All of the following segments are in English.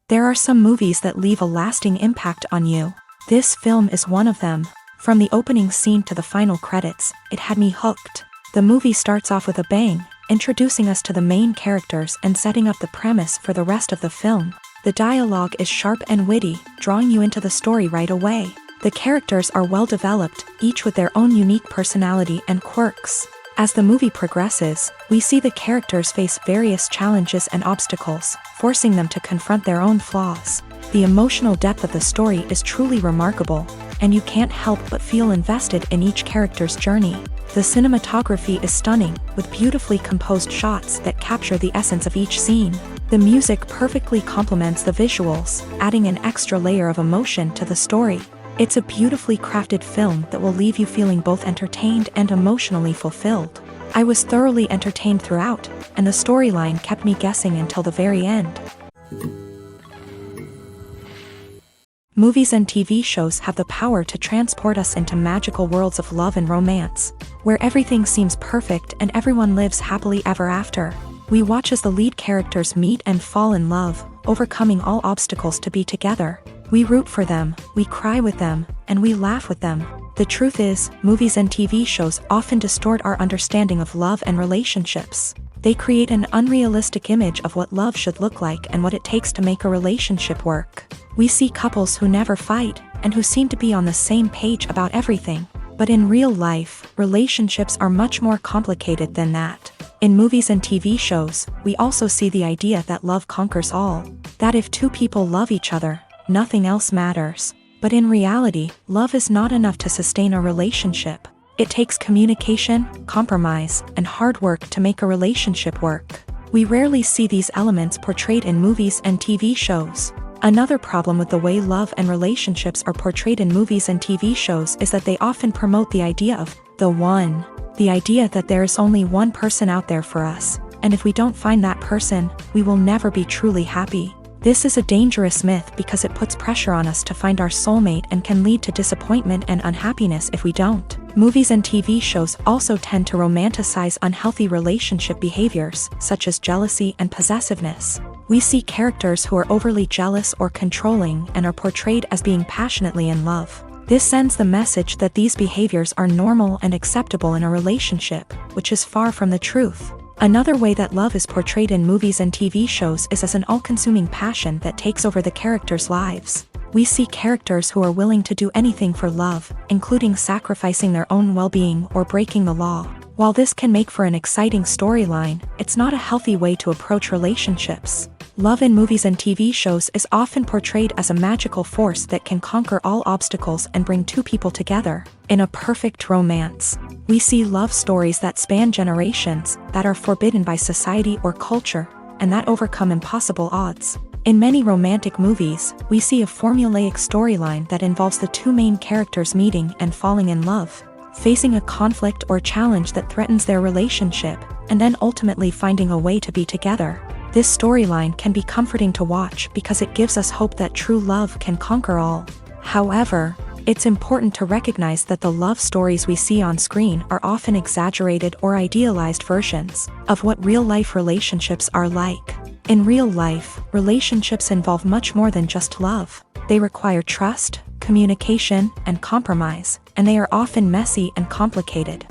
There are some movies that leave a lasting impact on you. This film is one of them. From the opening scene to the final credits, it had me hooked. The movie starts off with a bang, introducing us to the main characters and setting up the premise for the rest of the film. The dialogue is sharp and witty, drawing you into the story right away. The characters are well developed, each with their own unique personality and quirks. As the movie progresses, we see the characters face various challenges and obstacles, forcing them to confront their own flaws. The emotional depth of the story is truly remarkable, and you can't help but feel invested in each character's journey. The cinematography is stunning, with beautifully composed shots that capture the essence of each scene. The music perfectly complements the visuals, adding an extra layer of emotion to the story. It's a beautifully crafted film that will leave you feeling both entertained and emotionally fulfilled. I was thoroughly entertained throughout, and the storyline kept me guessing until the very end. Movies and TV shows have the power to transport us into magical worlds of love and romance, where everything seems perfect and everyone lives happily ever after. We watch as the lead characters meet and fall in love, overcoming all obstacles to be together. We root for them, we cry with them, and we laugh with them. The truth is, movies and TV shows often distort our understanding of love and relationships. They create an unrealistic image of what love should look like and what it takes to make a relationship work. We see couples who never fight, and who seem to be on the same page about everything. But in real life, relationships are much more complicated than that. In movies and TV shows, we also see the idea that love conquers all. That if two people love each other, nothing else matters. But in reality, love is not enough to sustain a relationship. It takes communication, compromise, and hard work to make a relationship work. We rarely see these elements portrayed in movies and TV shows. Another problem with the way love and relationships are portrayed in movies and TV shows is that they often promote the idea of the one. The idea that there is only one person out there for us, and if we don't find that person, we will never be truly happy. This is a dangerous myth because it puts pressure on us to find our soulmate and can lead to disappointment and unhappiness if we don't. Movies and TV shows also tend to romanticize unhealthy relationship behaviors, such as jealousy and possessiveness. We see characters who are overly jealous or controlling and are portrayed as being passionately in love. This sends the message that these behaviors are normal and acceptable in a relationship, which is far from the truth. Another way that love is portrayed in movies and TV shows is as an all-consuming passion that takes over the characters' lives. We see characters who are willing to do anything for love, including sacrificing their own well-being or breaking the law. While this can make for an exciting storyline, it's not a healthy way to approach relationships. Love in movies and TV shows is often portrayed as a magical force that can conquer all obstacles and bring two people together in a perfect romance. We see love stories that span generations, that are forbidden by society or culture, and that overcome impossible odds. In many romantic movies, we see a formulaic storyline that involves the two main characters meeting and falling in love, facing a conflict or challenge that threatens their relationship, and then ultimately finding a way to be together. This storyline can be comforting to watch because it gives us hope that true love can conquer all. However, it's important to recognize that the love stories we see on screen are often exaggerated or idealized versions of what real-life relationships are like. In real life, relationships involve much more than just love. They require trust, communication, and compromise, and they are often messy and complicated.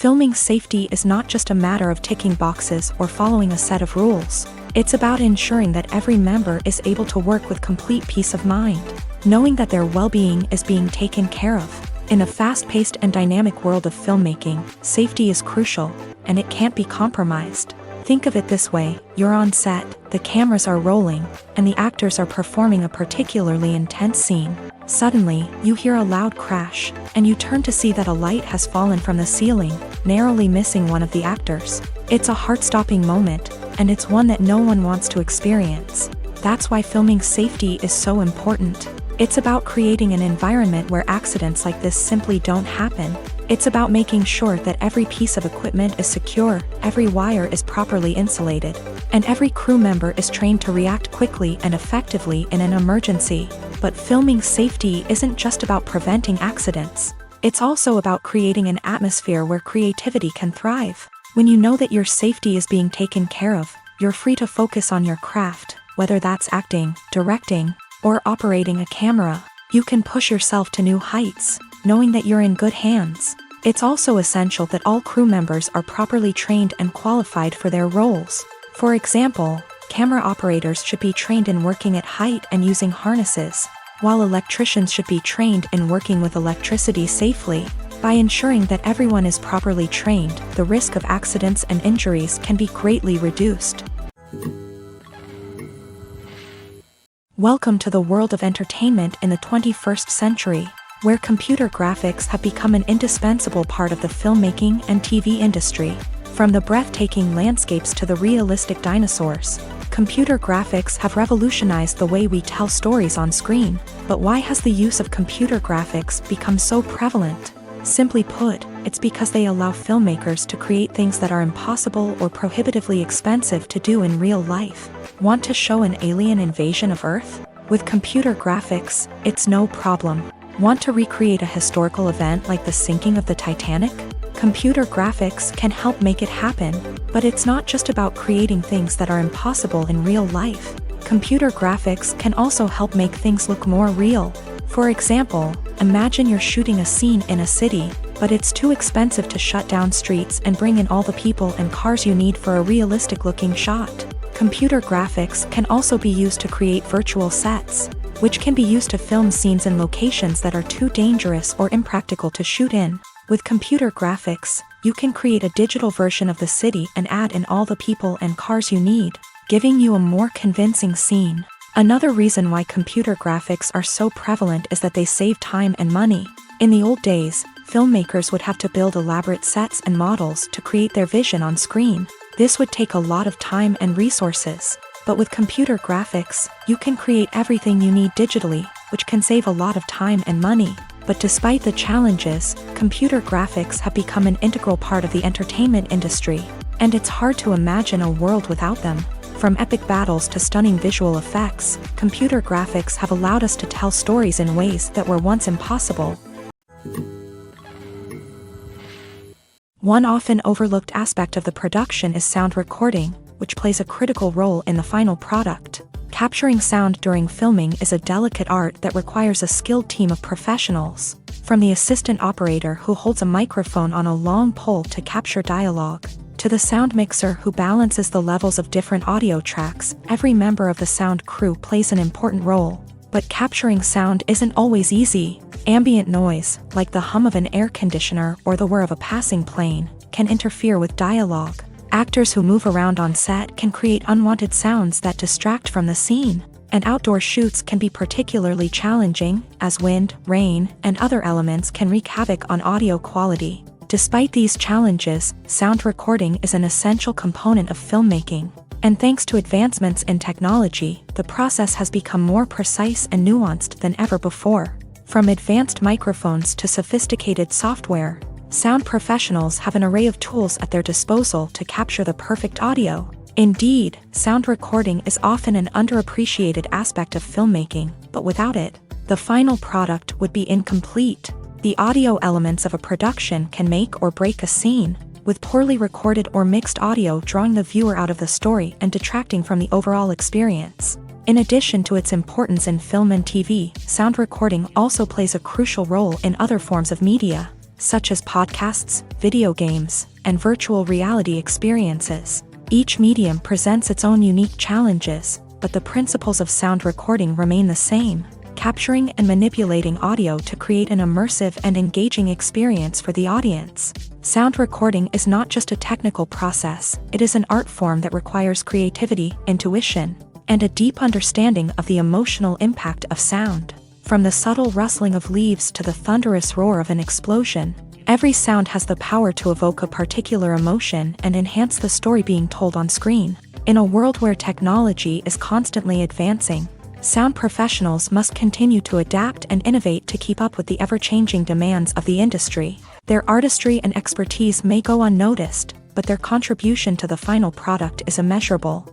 Filming safety is not just a matter of ticking boxes or following a set of rules. It's about ensuring that every member is able to work with complete peace of mind, knowing that their well-being is being taken care of. In a fast-paced and dynamic world of filmmaking, safety is crucial, and it can't be compromised. Think of it this way: you're on set, the cameras are rolling, and the actors are performing a particularly intense scene. Suddenly, you hear a loud crash, and you turn to see that a light has fallen from the ceiling, narrowly missing one of the actors. It's a heart-stopping moment, and it's one that no one wants to experience. That's why filming safety is so important. It's about creating an environment where accidents like this simply don't happen. It's about making sure that every piece of equipment is secure, every wire is properly insulated, and every crew member is trained to react quickly and effectively in an emergency. But filming safety isn't just about preventing accidents. It's also about creating an atmosphere where creativity can thrive. When you know that your safety is being taken care of, you're free to focus on your craft, whether that's acting, directing, or operating a camera. You can push yourself to new heights, knowing that you're in good hands. It's also essential that all crew members are properly trained and qualified for their roles. For example, camera operators should be trained in working at height and using harnesses, while electricians should be trained in working with electricity safely. By ensuring that everyone is properly trained, the risk of accidents and injuries can be greatly reduced. Welcome to the world of entertainment in the 21st century, where computer graphics have become an indispensable part of the filmmaking and TV industry. From the breathtaking landscapes to the realistic dinosaurs, computer graphics have revolutionized the way we tell stories on screen. But why has the use of computer graphics become so prevalent? Simply put, it's because they allow filmmakers to create things that are impossible or prohibitively expensive to do in real life. Want to show an alien invasion of Earth? With computer graphics, it's no problem. Want to recreate a historical event like the sinking of the Titanic? Computer graphics can help make it happen. But it's not just about creating things that are impossible in real life. Computer graphics can also help make things look more real. For example, imagine you're shooting a scene in a city, but it's too expensive to shut down streets and bring in all the people and cars you need for a realistic-looking shot. Computer graphics can also be used to create virtual sets, which can be used to film scenes in locations that are too dangerous or impractical to shoot in. With computer graphics, you can create a digital version of the city and add in all the people and cars you need, giving you a more convincing scene. Another reason why computer graphics are so prevalent is that they save time and money. In the old days, filmmakers would have to build elaborate sets and models to create their vision on screen. This would take a lot of time and resources. But with computer graphics, you can create everything you need digitally, which can save a lot of time and money. But despite the challenges, computer graphics have become an integral part of the entertainment industry, and it's hard to imagine a world without them. From epic battles to stunning visual effects, computer graphics have allowed us to tell stories in ways that were once impossible. One often overlooked aspect of the production is sound recording, which plays a critical role in the final product. Capturing sound during filming is a delicate art that requires a skilled team of professionals. From the assistant operator who holds a microphone on a long pole to capture dialogue, to the sound mixer who balances the levels of different audio tracks, every member of the sound crew plays an important role. But capturing sound isn't always easy. Ambient noise, like the hum of an air conditioner or the whir of a passing plane, can interfere with dialogue. Actors who move around on set can create unwanted sounds that distract from the scene. And outdoor shoots can be particularly challenging, as wind, rain, and other elements can wreak havoc on audio quality. Despite these challenges, sound recording is an essential component of filmmaking. And thanks to advancements in technology, the process has become more precise and nuanced than ever before. From advanced microphones to sophisticated software, sound professionals have an array of tools at their disposal to capture the perfect audio. Indeed, sound recording is often an underappreciated aspect of filmmaking, but without it, the final product would be incomplete. The audio elements of a production can make or break a scene, with poorly recorded or mixed audio drawing the viewer out of the story and detracting from the overall experience. In addition to its importance in film and TV, sound recording also plays a crucial role in other forms of media. such as podcasts, video games, and virtual reality experiences. Each medium presents its own unique challenges, but the principles of sound recording remain the same: capturing and manipulating audio to create an immersive and engaging experience for the audience. Sound recording is not just a technical process, it is an art form that requires creativity, intuition, and a deep understanding of the emotional impact of sound. From the subtle rustling of leaves to the thunderous roar of an explosion, every sound has the power to evoke a particular emotion and enhance the story being told on screen. In a world where technology is constantly advancing, sound professionals must continue to adapt and innovate to keep up with the ever-changing demands of the industry. Their artistry and expertise may go unnoticed, but their contribution to the final product is immeasurable.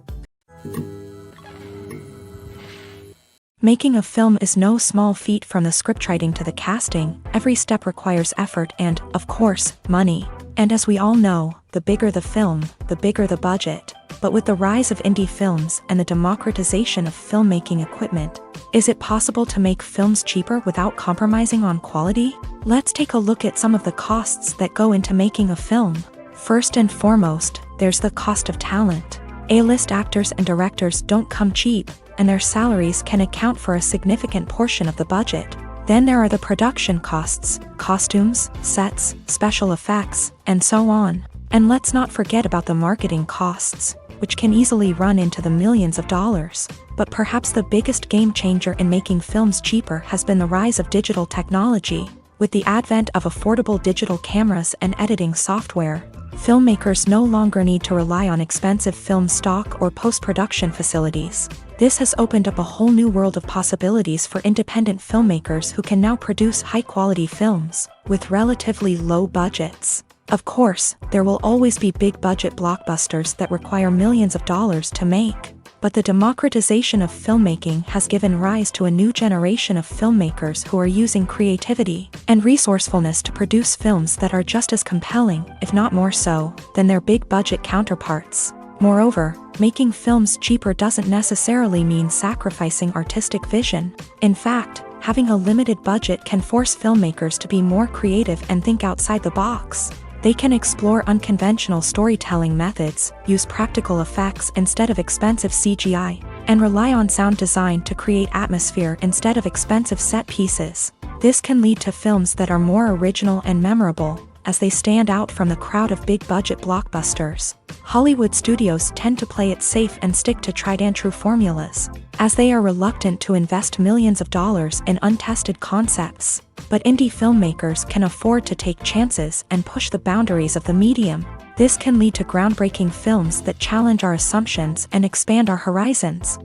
Making a film is no small feat. From the scriptwriting to the casting, every step requires effort and, of course, money. And as we all know, the bigger the film, the bigger the budget. But with the rise of indie films and the democratization of filmmaking equipment, is it possible to make films cheaper without compromising on quality? Let's take a look at some of the costs that go into making a film. First and foremost, there's the cost of talent. A-list actors and directors don't come cheap, and their salaries can account for a significant portion of the budget. Then there are the production costs, costumes, sets, special effects, and so on. And let's not forget about the marketing costs, which can easily run into the millions of dollars. But perhaps the biggest game changer in making films cheaper has been the rise of digital technology. With the advent of affordable digital cameras and editing software, filmmakers no longer need to rely on expensive film stock or post-production facilities. This has opened up a whole new world of possibilities for independent filmmakers who can now produce high-quality films with relatively low budgets. Of course, there will always be big-budget blockbusters that require millions of dollars to make. But the democratization of filmmaking has given rise to a new generation of filmmakers who are using creativity and resourcefulness to produce films that are just as compelling, if not more so, than their big-budget counterparts. Moreover, making films cheaper doesn't necessarily mean sacrificing artistic vision. In fact, having a limited budget can force filmmakers to be more creative and think outside the box. They can explore unconventional storytelling methods, use practical effects instead of expensive CGI, and rely on sound design to create atmosphere instead of expensive set pieces. This can lead to films that are more original and memorable, as they stand out from the crowd of big-budget blockbusters. Hollywood studios tend to play it safe and stick to tried-and-true formulas, as they are reluctant to invest millions of dollars in untested concepts. But indie filmmakers can afford to take chances and push the boundaries of the medium. This can lead to groundbreaking films that challenge our assumptions and expand our horizons.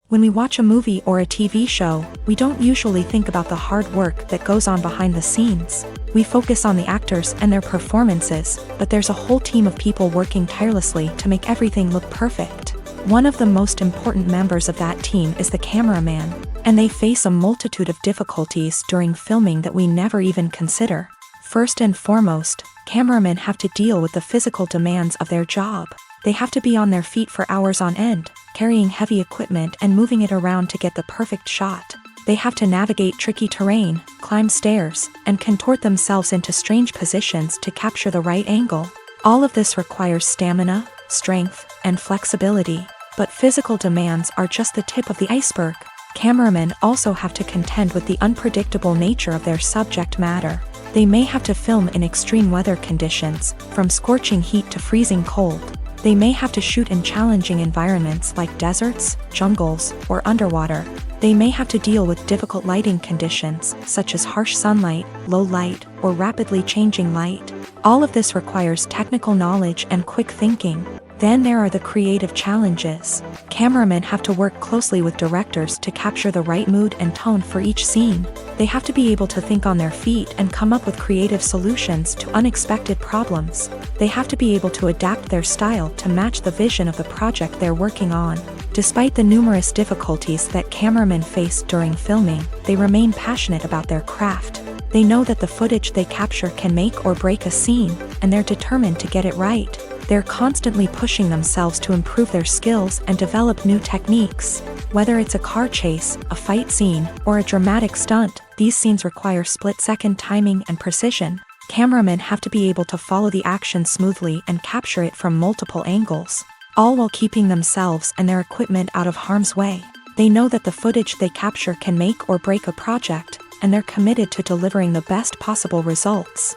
When we watch a movie or a TV show, we don't usually think about the hard work that goes on behind the scenes. We focus on the actors and their performances, but there's a whole team of people working tirelessly to make everything look perfect. One of the most important members of that team is the cameraman, and they face a multitude of difficulties during filming that we never even consider. First and foremost, cameramen have to deal with the physical demands of their job. They have to be on their feet for hours on end, carrying heavy equipment and moving it around to get the perfect shot. They have to navigate tricky terrain, climb stairs, and contort themselves into strange positions to capture the right angle. All of this requires stamina, strength, and flexibility. But physical demands are just the tip of the iceberg. Cameramen also have to contend with the unpredictable nature of their subject matter. They may have to film in extreme weather conditions, from scorching heat to freezing cold. They may have to shoot in challenging environments like deserts, jungles, or underwater. They may have to deal with difficult lighting conditions, such as harsh sunlight, low light, or rapidly changing light. All of this requires technical knowledge and quick thinking. Then there are the creative challenges. Cameramen have to work closely with directors to capture the right mood and tone for each scene. They have to be able to think on their feet and come up with creative solutions to unexpected problems. They have to be able to adapt their style to match the vision of the project they're working on. Despite the numerous difficulties that cameramen face during filming, they remain passionate about their craft. They know that the footage they capture can make or break a scene, and they're determined to get it right. They're constantly pushing themselves to improve their skills and develop new techniques. Whether it's a car chase, a fight scene, or a dramatic stunt, these scenes require split-second timing and precision. Cameramen have to be able to follow the action smoothly and capture it from multiple angles, all while keeping themselves and their equipment out of harm's way. They know that the footage they capture can make or break a project, and they're committed to delivering the best possible results.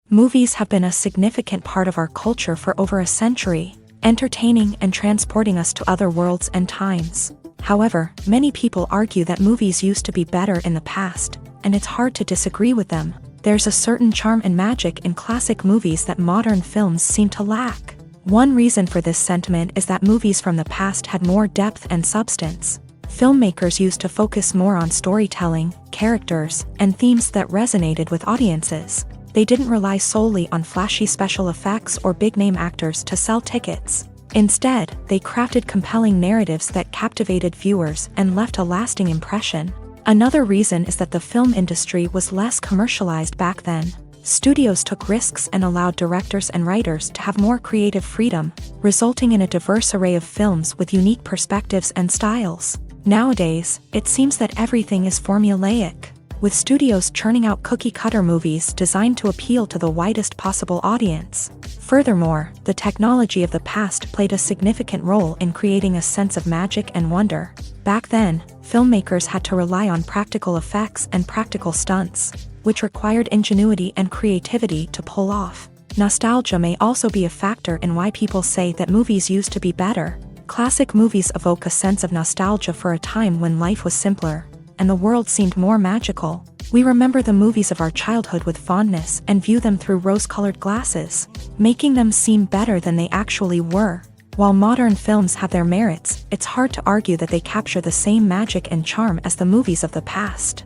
Movies have been a significant part of our culture for over a century, entertaining and transporting us to other worlds and times. However, many people argue that movies used to be better in the past, and it's hard to disagree with them. There's a certain charm and magic in classic movies that modern films seem to lack. One reason for this sentiment is that movies from the past had more depth and substance. Filmmakers used to focus more on storytelling, characters, and themes that resonated with audiences. They didn't rely solely on flashy special effects or big-name actors to sell tickets. Instead, they crafted compelling narratives that captivated viewers and left a lasting impression. Another reason is that the film industry was less commercialized back then. Studios took risks and allowed directors and writers to have more creative freedom, resulting in a diverse array of films with unique perspectives and styles. Nowadays, it seems that everything is formulaic, with studios churning out cookie-cutter movies designed to appeal to the widest possible audience. Furthermore, the technology of the past played a significant role in creating a sense of magic and wonder. Back then, filmmakers had to rely on practical effects and practical stunts, which required ingenuity and creativity to pull off. Nostalgia may also be a factor in why people say that movies used to be better. Classic movies evoke a sense of nostalgia for a time when life was simpler, and the world seemed more magical. We remember the movies of our childhood with fondness and view them through rose-colored glasses, making them seem better than they actually were. While modern films have their merits, it's hard to argue that they capture the same magic and charm as the movies of the past.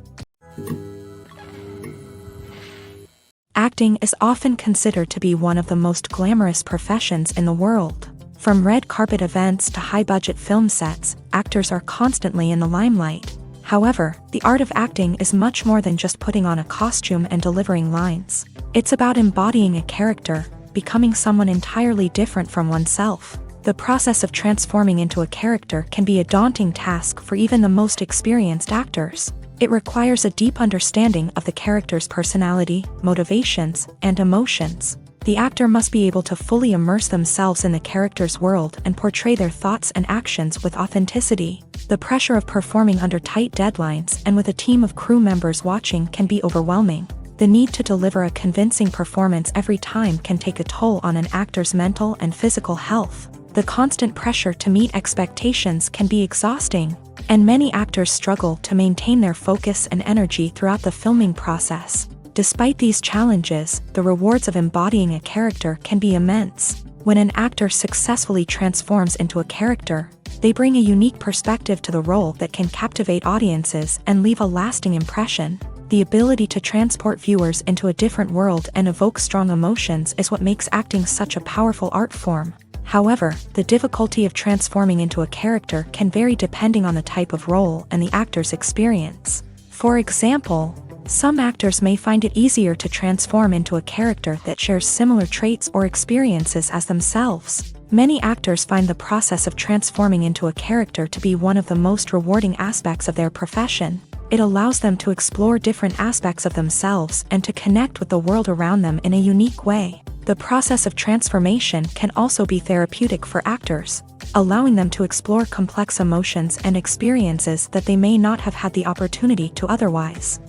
Acting is often considered to be one of the most glamorous professions in the world. From red carpet events to high-budget film sets, actors are constantly in the limelight. However, the art of acting is much more than just putting on a costume and delivering lines. It's about embodying a character, becoming someone entirely different from oneself. The process of transforming into a character can be a daunting task for even the most experienced actors. It requires a deep understanding of the character's personality, motivations, and emotions. The actor must be able to fully immerse themselves in the character's world and portray their thoughts and actions with authenticity. The pressure of performing under tight deadlines and with a team of crew members watching can be overwhelming. The need to deliver a convincing performance every time can take a toll on an actor's mental and physical health. The constant pressure to meet expectations can be exhausting, and many actors struggle to maintain their focus and energy throughout the filming process. Despite these challenges, the rewards of embodying a character can be immense. When an actor successfully transforms into a character, they bring a unique perspective to the role that can captivate audiences and leave a lasting impression. The ability to transport viewers into a different world and evoke strong emotions is what makes acting such a powerful art form. However, the difficulty of transforming into a character can vary depending on the type of role and the actor's experience. For example, some actors may find it easier to transform into a character that shares similar traits or experiences as themselves. Many actors find the process of transforming into a character to be one of the most rewarding aspects of their profession. It allows them to explore different aspects of themselves and to connect with the world around them in a unique way. The process of transformation can also be therapeutic for actors, allowing them to explore complex emotions and experiences that they may not have had the opportunity to otherwise.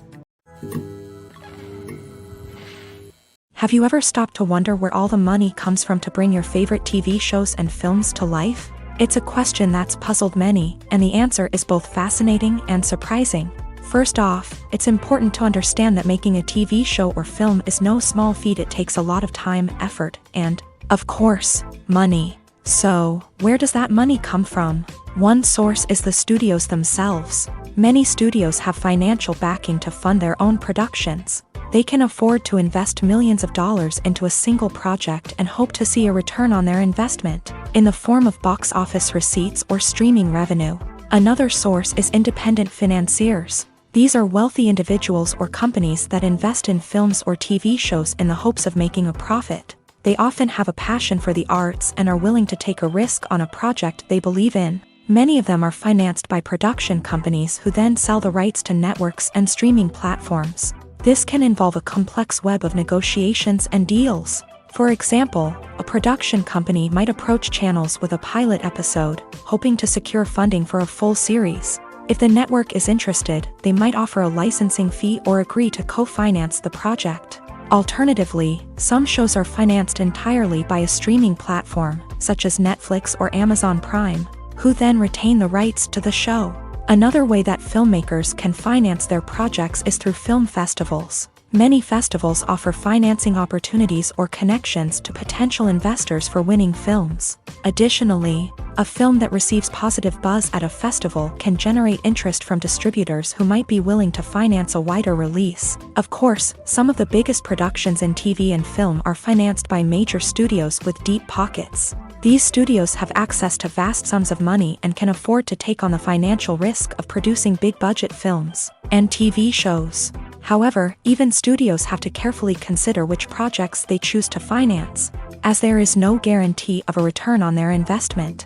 Have you ever stopped to wonder where all the money comes from to bring your favorite TV shows and films to life? It's a question that's puzzled many, and the answer is both fascinating and surprising. First off, it's important to understand that making a TV show or film is no small feat. It takes a lot of time, effort, and, of course, money. So, where does that money come from? One source is the studios themselves. Many studios have financial backing to fund their own productions. They can afford to invest millions of dollars into a single project and hope to see a return on their investment, in the form of box office receipts or streaming revenue. Another source is independent financiers. These are wealthy individuals or companies that invest in films or TV shows in the hopes of making a profit. They often have a passion for the arts and are willing to take a risk on a project they believe in. Many of them are financed by production companies who then sell the rights to networks and streaming platforms. This can involve a complex web of negotiations and deals. For example, a production company might approach channels with a pilot episode, hoping to secure funding for a full series. If the network is interested, they might offer a licensing fee or agree to co-finance the project. Alternatively, some shows are financed entirely by a streaming platform, such as Netflix or Amazon Prime, who then retain the rights to the show. Another way that filmmakers can finance their projects is through film festivals. Many festivals offer financing opportunities or connections to potential investors for winning films. Additionally, a film that receives positive buzz at a festival can generate interest from distributors who might be willing to finance a wider release. Of course, some of the biggest productions in TV and film are financed by major studios with deep pockets. These studios have access to vast sums of money and can afford to take on the financial risk of producing big-budget films and TV shows. However, even studios have to carefully consider which projects they choose to finance, as there is no guarantee of a return on their investment.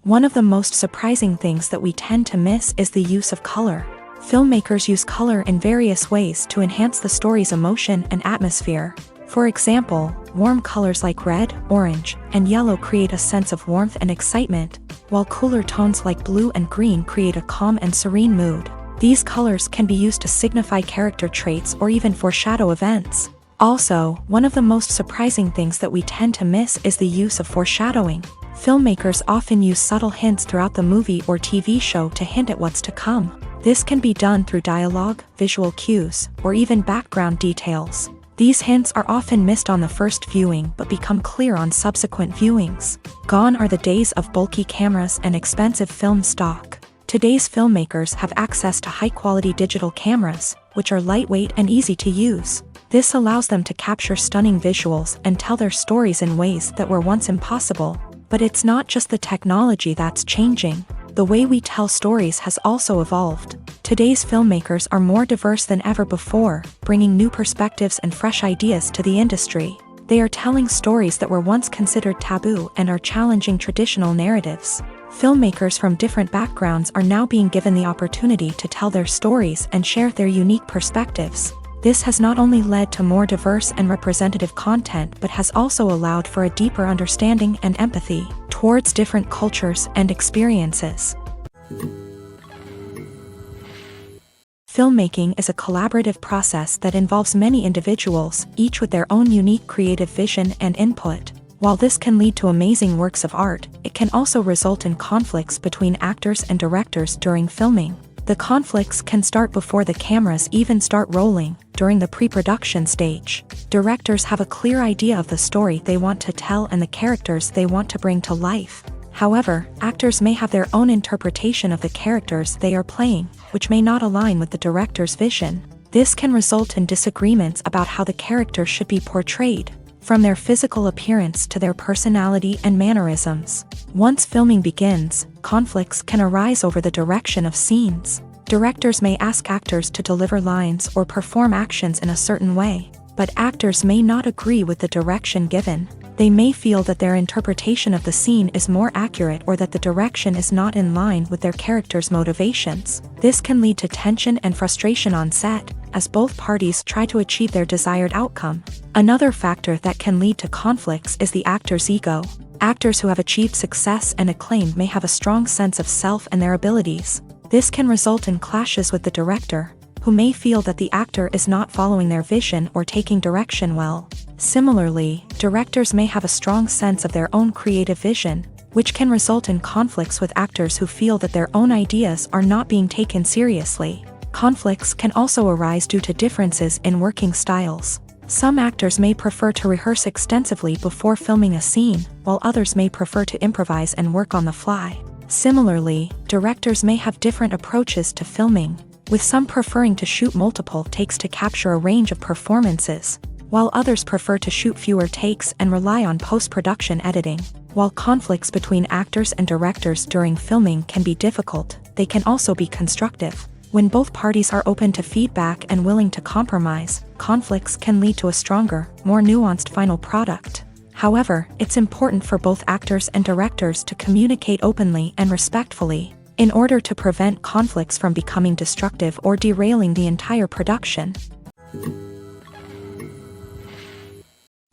One of the most surprising things that we tend to miss is the use of color. Filmmakers use color in various ways to enhance the story's emotion and atmosphere. For example, warm colors like red, orange, and yellow create a sense of warmth and excitement, while cooler tones like blue and green create a calm and serene mood. These colors can be used to signify character traits or even foreshadow events. Also, one of the most surprising things that we tend to miss is the use of foreshadowing. Filmmakers often use subtle hints throughout the movie or TV show to hint at what's to come. This can be done through dialogue, visual cues, or even background details. These hints are often missed on the first viewing but become clear on subsequent viewings. Gone are the days of bulky cameras and expensive film stock. Today's filmmakers have access to high-quality digital cameras, which are lightweight and easy to use. This allows them to capture stunning visuals and tell their stories in ways that were once impossible. But it's not just the technology that's changing. The way we tell stories has also evolved. Today's filmmakers are more diverse than ever before, bringing new perspectives and fresh ideas to the industry. They are telling stories that were once considered taboo and are challenging traditional narratives. Filmmakers from different backgrounds are now being given the opportunity to tell their stories and share their unique perspectives. This has not only led to more diverse and representative content but has also allowed for a deeper understanding and empathy towards different cultures and experiences. Filmmaking is a collaborative process that involves many individuals, each with their own unique creative vision and input. While this can lead to amazing works of art, it can also result in conflicts between actors and directors during filming. The conflicts can start before the cameras even start rolling, during the pre-production stage. Directors have a clear idea of the story they want to tell and the characters they want to bring to life. However, actors may have their own interpretation of the characters they are playing, which may not align with the director's vision. This can result in disagreements about how the characters should be portrayed, from their physical appearance to their personality and mannerisms. Once filming begins, conflicts can arise over the direction of scenes. Directors may ask actors to deliver lines or perform actions in a certain way, but actors may not agree with the direction given. They may feel that their interpretation of the scene is more accurate or that the direction is not in line with their character's motivations. This can lead to tension and frustration on set, as both parties try to achieve their desired outcome. Another factor that can lead to conflicts is the actor's ego. Actors who have achieved success and acclaim may have a strong sense of self and their abilities. This can result in clashes with the director, who may feel that the actor is not following their vision or taking direction well. Similarly, directors may have a strong sense of their own creative vision, which can result in conflicts with actors who feel that their own ideas are not being taken seriously. Conflicts can also arise due to differences in working styles. Some actors may prefer to rehearse extensively before filming a scene, while others may prefer to improvise and work on the fly. Similarly, directors may have different approaches to filming, with some preferring to shoot multiple takes to capture a range of performances, while others prefer to shoot fewer takes and rely on post-production editing. While conflicts between actors and directors during filming can be difficult, they can also be constructive. When both parties are open to feedback and willing to compromise, conflicts can lead to a stronger, more nuanced final product. However, it's important for both actors and directors to communicate openly and respectfully, in order to prevent conflicts from becoming destructive or derailing the entire production.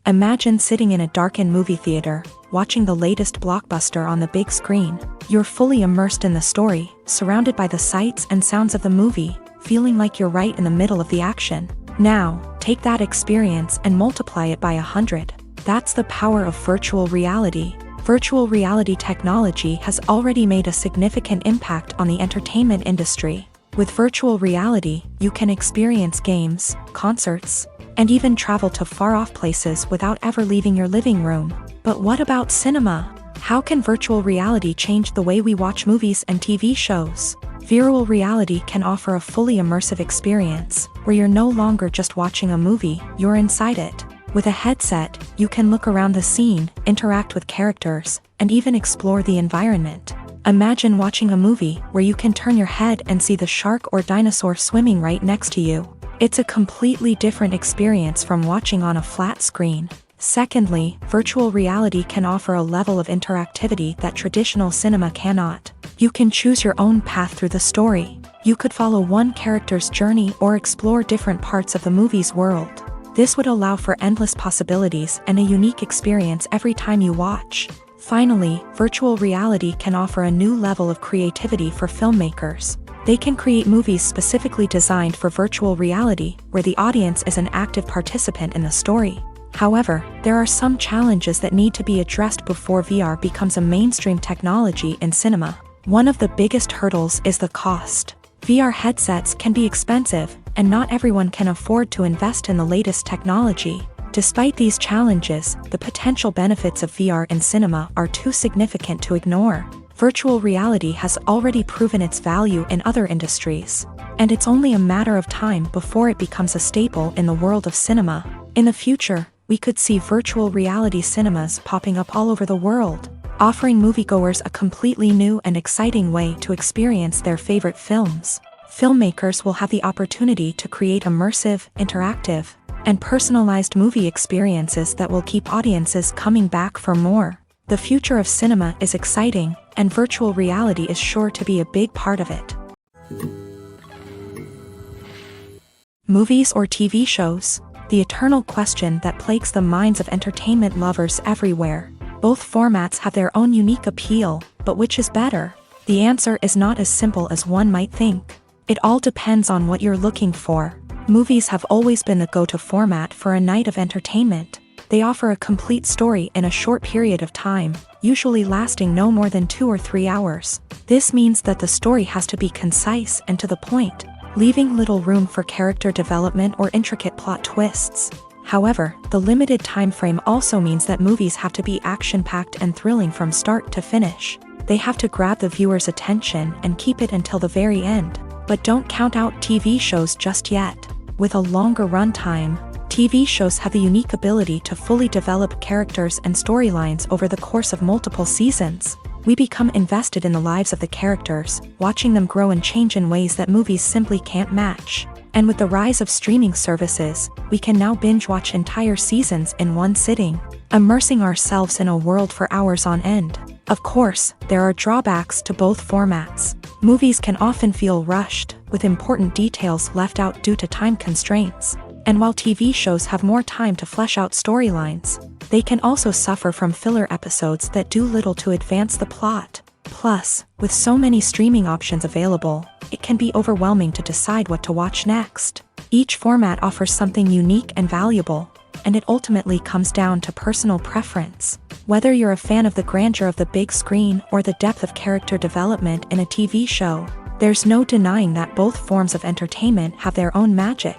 Imagine sitting in a darkened movie theater, watching the latest blockbuster on the big screen. You're fully immersed in the story, surrounded by the sights and sounds of the movie, feeling like you're right in the middle of the action. Now, take that experience and multiply it by 100. That's the power of virtual reality. Virtual reality technology has already made a significant impact on the entertainment industry. With virtual reality, you can experience games, concerts, and even travel to far-off places without ever leaving your living room. But what about cinema? How can virtual reality change the way we watch movies and TV shows? Virtual reality can offer a fully immersive experience, where you're no longer just watching a movie, you're inside it. With a headset, you can look around the scene, interact with characters, and even explore the environment. Imagine watching a movie where you can turn your head and see the shark or dinosaur swimming right next to you. It's a completely different experience from watching on a flat screen. Secondly, virtual reality can offer a level of interactivity that traditional cinema cannot. You can choose your own path through the story. You could follow one character's journey or explore different parts of the movie's world. This would allow for endless possibilities and a unique experience every time you watch. Finally, virtual reality can offer a new level of creativity for filmmakers. They can create movies specifically designed for virtual reality, where the audience is an active participant in the story. However, there are some challenges that need to be addressed before VR becomes a mainstream technology in cinema. One of the biggest hurdles is the cost. VR headsets can be expensive, and not everyone can afford to invest in the latest technology. Despite these challenges, the potential benefits of VR in cinema are too significant to ignore. Virtual reality has already proven its value in other industries, and it's only a matter of time before it becomes a staple in the world of cinema. In the future, we could see virtual reality cinemas popping up all over the world, offering moviegoers a completely new and exciting way to experience their favorite films. Filmmakers will have the opportunity to create immersive, interactive, and personalized movie experiences that will keep audiences coming back for more. The future of cinema is exciting, and virtual reality is sure to be a big part of it. Movies or TV shows? The eternal question that plagues the minds of entertainment lovers everywhere. Both formats have their own unique appeal, but which is better? The answer is not as simple as one might think. It all depends on what you're looking for. Movies have always been the go-to format for a night of entertainment. They offer a complete story in a short period of time, usually lasting no more than 2 or 3 hours. This means that the story has to be concise and to the point, leaving little room for character development or intricate plot twists. However, the limited time frame also means that movies have to be action-packed and thrilling from start to finish. They have to grab the viewer's attention and keep it until the very end. But don't count out TV shows just yet. With a longer runtime, TV shows have the unique ability to fully develop characters and storylines over the course of multiple seasons. We become invested in the lives of the characters, watching them grow and change in ways that movies simply can't match. And with the rise of streaming services, we can now binge-watch entire seasons in one sitting, immersing ourselves in a world for hours on end. Of course, there are drawbacks to both formats. Movies can often feel rushed, with important details left out due to time constraints. And while TV shows have more time to flesh out storylines, they can also suffer from filler episodes that do little to advance the plot. Plus, with so many streaming options available, it can be overwhelming to decide what to watch next. Each format offers something unique and valuable, and it ultimately comes down to personal preference. Whether you're a fan of the grandeur of the big screen or the depth of character development in a TV show, there's no denying that both forms of entertainment have their own magic.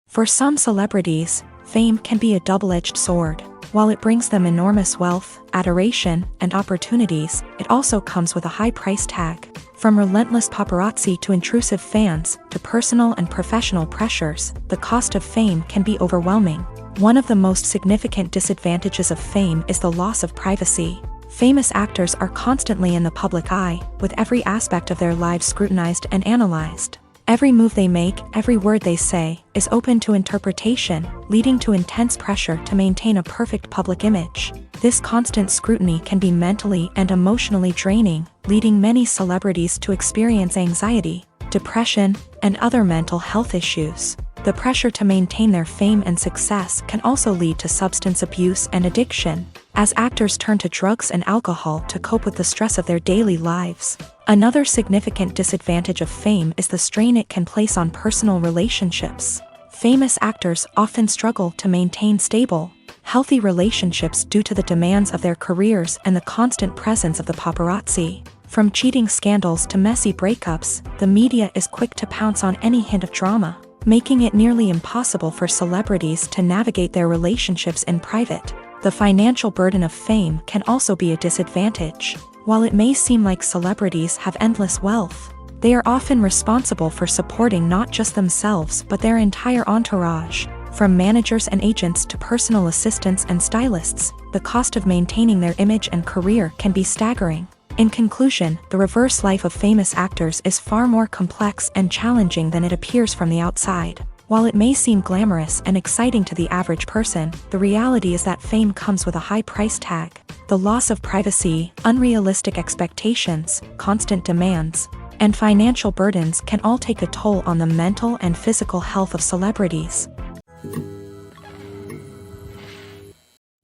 For some celebrities, fame can be a double-edged sword. While it brings them enormous wealth, adoration, and opportunities, it also comes with a high price tag. From relentless paparazzi to intrusive fans, to personal and professional pressures, the cost of fame can be overwhelming. One of the most significant disadvantages of fame is the loss of privacy. Famous actors are constantly in the public eye, with every aspect of their lives scrutinized and analyzed. Every move they make, every word they say, is open to interpretation, leading to intense pressure to maintain a perfect public image. This constant scrutiny can be mentally and emotionally draining, leading many celebrities to experience anxiety, depression, and other mental health issues. The pressure to maintain their fame and success can also lead to substance abuse and addiction, as actors turn to drugs and alcohol to cope with the stress of their daily lives. Another significant disadvantage of fame is the strain it can place on personal relationships. Famous actors often struggle to maintain stable, healthy relationships due to the demands of their careers and the constant presence of the paparazzi. From cheating scandals to messy breakups, the media is quick to pounce on any hint of drama, making it nearly impossible for celebrities to navigate their relationships in private. The financial burden of fame can also be a disadvantage. While it may seem like celebrities have endless wealth, they are often responsible for supporting not just themselves but their entire entourage. From managers and agents to personal assistants and stylists, the cost of maintaining their image and career can be staggering. In conclusion, the reverse life of famous actors is far more complex and challenging than it appears from the outside. While it may seem glamorous and exciting to the average person, the reality is that fame comes with a high price tag. The loss of privacy, unrealistic expectations, constant demands, and financial burdens can all take a toll on the mental and physical health of celebrities.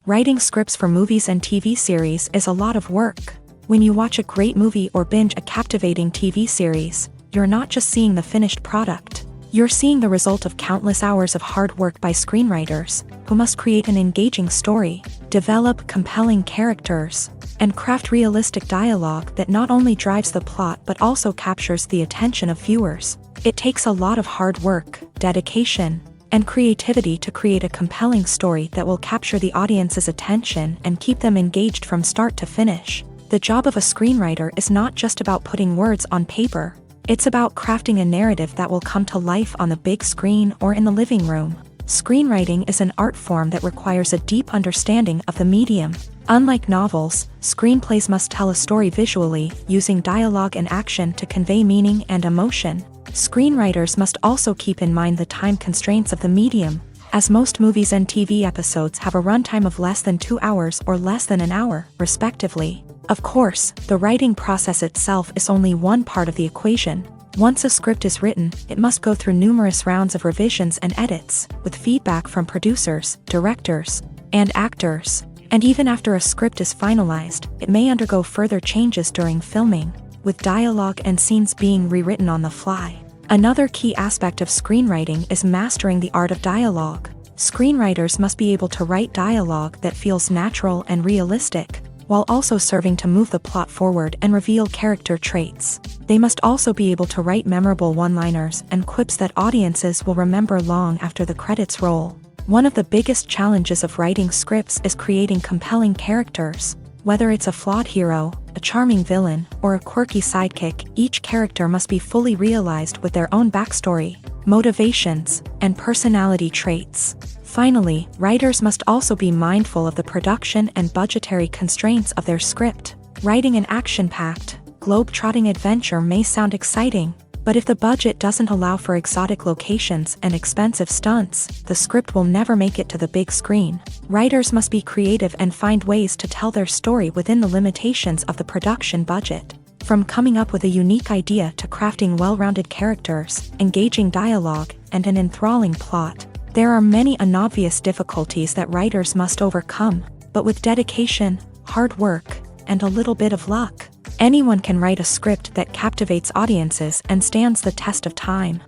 Writing scripts for movies and TV series is a lot of work. When you watch a great movie or binge a captivating TV series, you're not just seeing the finished product. You're seeing the result of countless hours of hard work by screenwriters, who must create an engaging story, develop compelling characters, and craft realistic dialogue that not only drives the plot but also captures the attention of viewers. It takes a lot of hard work, dedication, and creativity to create a compelling story that will capture the audience's attention and keep them engaged from start to finish. The job of a screenwriter is not just about putting words on paper. It's about crafting a narrative that will come to life on the big screen or in the living room. Screenwriting is an art form that requires a deep understanding of the medium. Unlike novels, screenplays must tell a story visually, using dialogue and action to convey meaning and emotion. Screenwriters must also keep in mind the time constraints of the medium, as most movies and TV episodes have a runtime of less than 2 hours or less than an hour, respectively. Of course, the writing process itself is only one part of the equation. Once a script is written, it must go through numerous rounds of revisions and edits, with feedback from producers, directors, and actors. And even after a script is finalized, it may undergo further changes during filming, with dialogue and scenes being rewritten on the fly. Another key aspect of screenwriting is mastering the art of dialogue. Screenwriters must be able to write dialogue that feels natural and realistic, while also serving to move the plot forward and reveal character traits. They must also be able to write memorable one-liners and quips that audiences will remember long after the credits roll. One of the biggest challenges of writing scripts is creating compelling characters. Whether it's a flawed hero, a charming villain, or a quirky sidekick, each character must be fully realized with their own backstory, motivations, and personality traits. Finally, writers must also be mindful of the production and budgetary constraints of their script. Writing an action-packed, globe-trotting adventure may sound exciting, but if the budget doesn't allow for exotic locations and expensive stunts, the script will never make it to the big screen. Writers must be creative and find ways to tell their story within the limitations of the production budget. From coming up with a unique idea to crafting well-rounded characters, engaging dialogue, and an enthralling plot, there are many unobvious difficulties that writers must overcome, but with dedication, hard work, and a little bit of luck, anyone can write a script that captivates audiences and stands the test of time.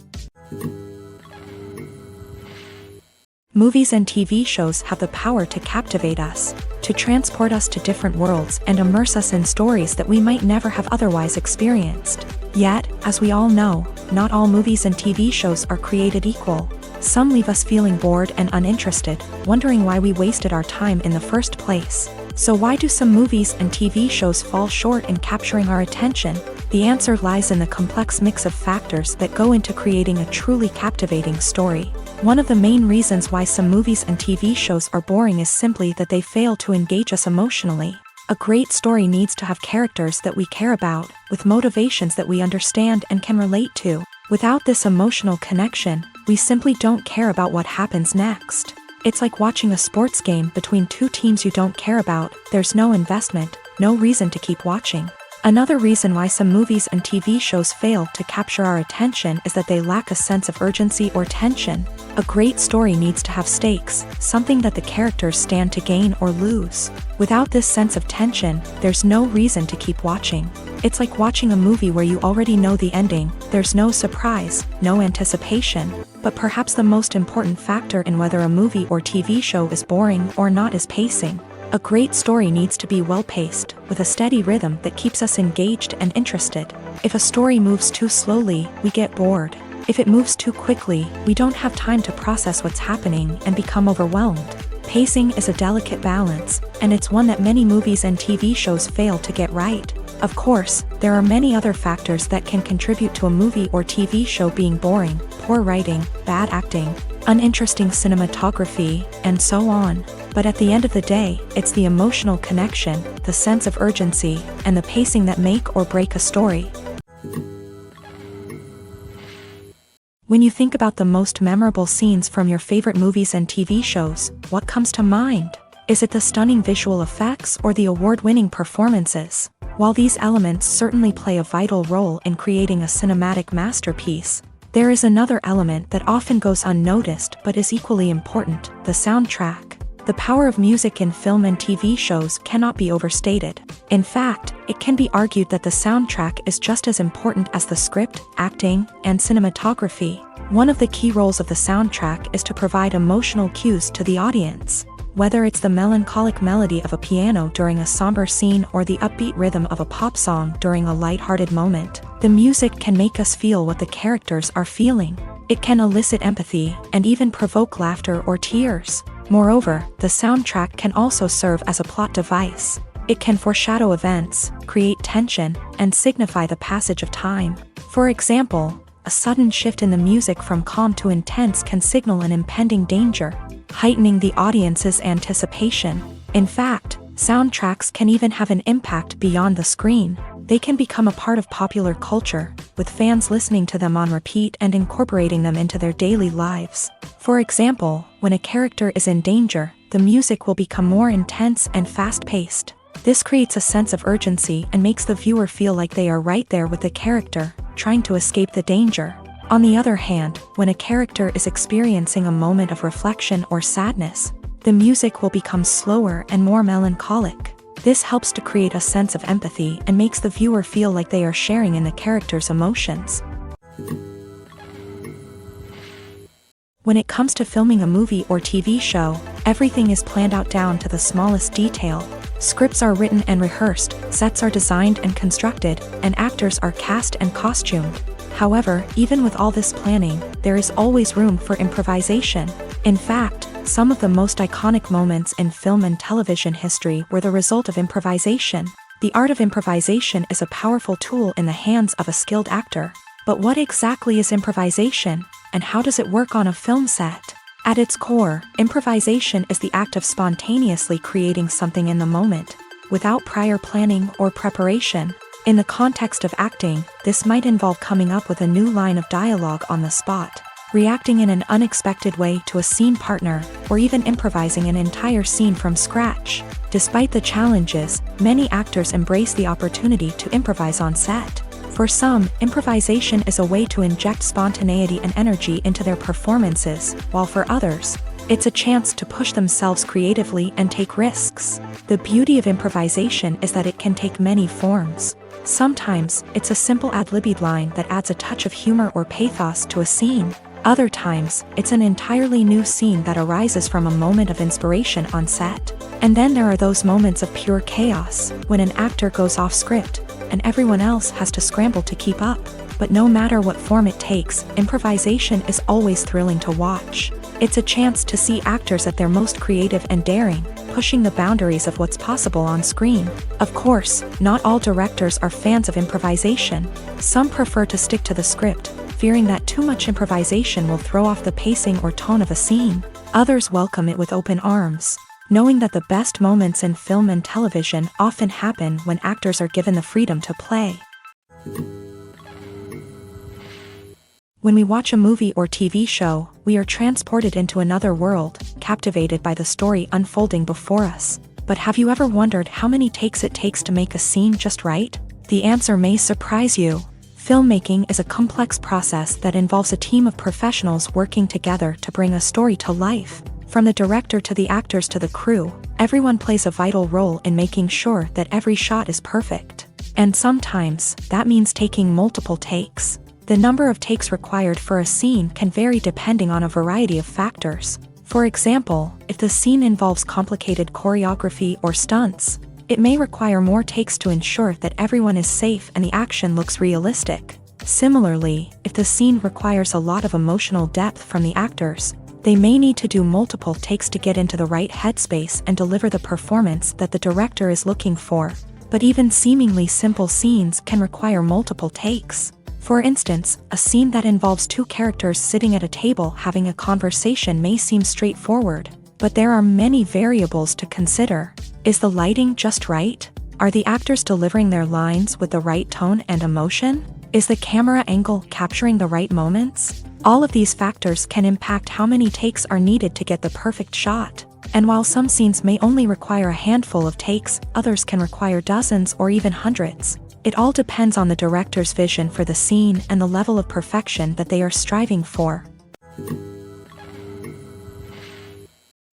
Movies and TV shows have the power to captivate us, to transport us to different worlds and immerse us in stories that we might never have otherwise experienced. Yet, as we all know, not all movies and TV shows are created equal. Some leave us feeling bored and uninterested, wondering why we wasted our time in the first place. So why do some movies and TV shows fall short in capturing our attention? The answer lies in the complex mix of factors that go into creating a truly captivating story. One of the main reasons why some movies and TV shows are boring is simply that they fail to engage us emotionally. A great story needs to have characters that we care about, with motivations that we understand and can relate to. Without this emotional connection, we simply don't care about what happens next. It's like watching a sports game between two teams you don't care about. There's no investment, no reason to keep watching. Another reason why some movies and TV shows fail to capture our attention is that they lack a sense of urgency or tension. A great story needs to have stakes, something that the characters stand to gain or lose. Without this sense of tension, there's no reason to keep watching. It's like watching a movie where you already know the ending. There's no surprise, no anticipation. But perhaps the most important factor in whether a movie or TV show is boring or not is pacing. A great story needs to be well-paced, with a steady rhythm that keeps us engaged and interested. If a story moves too slowly, we get bored. If it moves too quickly, we don't have time to process what's happening and become overwhelmed. Pacing is a delicate balance, and it's one that many movies and TV shows fail to get right. Of course, there are many other factors that can contribute to a movie or TV show being boring: poor writing, bad acting, uninteresting cinematography, and so on. But at the end of the day, it's the emotional connection, the sense of urgency, and the pacing that make or break a story. When you think about the most memorable scenes from your favorite movies and TV shows, what comes to mind? Is it the stunning visual effects or the award-winning performances? While these elements certainly play a vital role in creating a cinematic masterpiece, there is another element that often goes unnoticed but is equally important: the soundtrack. The power of music in film and TV shows cannot be overstated. In fact, it can be argued that the soundtrack is just as important as the script, acting, and cinematography. One of the key roles of the soundtrack is to provide emotional cues to the audience. Whether it's the melancholic melody of a piano during a somber scene or the upbeat rhythm of a pop song during a light-hearted moment, the music can make us feel what the characters are feeling. It can elicit empathy and even provoke laughter or tears. Moreover, the soundtrack can also serve as a plot device. It can foreshadow events, create tension, and signify the passage of time. For example, a sudden shift in the music from calm to intense can signal an impending danger, heightening the audience's anticipation. In fact, soundtracks can even have an impact beyond the screen. They can become a part of popular culture, with fans listening to them on repeat and incorporating them into their daily lives. For example, when a character is in danger, the music will become more intense and fast-paced. This creates a sense of urgency and makes the viewer feel like they are right there with the character, trying to escape the danger. On the other hand, when a character is experiencing a moment of reflection or sadness, the music will become slower and more melancholic. This helps to create a sense of empathy and makes the viewer feel like they are sharing in the character's emotions. When it comes to filming a movie or TV show, everything is planned out down to the smallest detail. Scripts are written and rehearsed, sets are designed and constructed, and actors are cast and costumed. However, even with all this planning, there is always room for improvisation. In fact, some of the most iconic moments in film and television history were the result of improvisation. The art of improvisation is a powerful tool in the hands of a skilled actor. But what exactly is improvisation, and how does it work on a film set? At its core, improvisation is the act of spontaneously creating something in the moment, without prior planning or preparation. In the context of acting, this might involve coming up with a new line of dialogue on the spot, reacting in an unexpected way to a scene partner, or even improvising an entire scene from scratch. Despite the challenges, many actors embrace the opportunity to improvise on set. For some, improvisation is a way to inject spontaneity and energy into their performances, while for others, it's a chance to push themselves creatively and take risks. The beauty of improvisation is that it can take many forms. Sometimes, it's a simple ad-libbed line that adds a touch of humor or pathos to a scene. Other times, it's an entirely new scene that arises from a moment of inspiration on set. And then there are those moments of pure chaos, when an actor goes off script, and everyone else has to scramble to keep up. But no matter what form it takes, improvisation is always thrilling to watch. It's a chance to see actors at their most creative and daring, pushing the boundaries of what's possible on screen. Of course, not all directors are fans of improvisation. Some prefer to stick to the script, fearing that too much improvisation will throw off the pacing or tone of a scene. Others welcome it with open arms, knowing that the best moments in film and television often happen when actors are given the freedom to play. When we watch a movie or TV show, we are transported into another world, captivated by the story unfolding before us. But have you ever wondered how many takes it takes to make a scene just right? The answer may surprise you. Filmmaking is a complex process that involves a team of professionals working together to bring a story to life. From the director to the actors to the crew, everyone plays a vital role in making sure that every shot is perfect. And sometimes, that means taking multiple takes. The number of takes required for a scene can vary depending on a variety of factors. For example, if the scene involves complicated choreography or stunts, it may require more takes to ensure that everyone is safe and the action looks realistic. Similarly, if the scene requires a lot of emotional depth from the actors, they may need to do multiple takes to get into the right headspace and deliver the performance that the director is looking for. But even seemingly simple scenes can require multiple takes. For instance, a scene that involves two characters sitting at a table having a conversation may seem straightforward, but there are many variables to consider. Is the lighting just right? Are the actors delivering their lines with the right tone and emotion? Is the camera angle capturing the right moments? All of these factors can impact how many takes are needed to get the perfect shot. And while some scenes may only require a handful of takes, others can require dozens or even hundreds. It all depends on the director's vision for the scene and the level of perfection that they are striving for.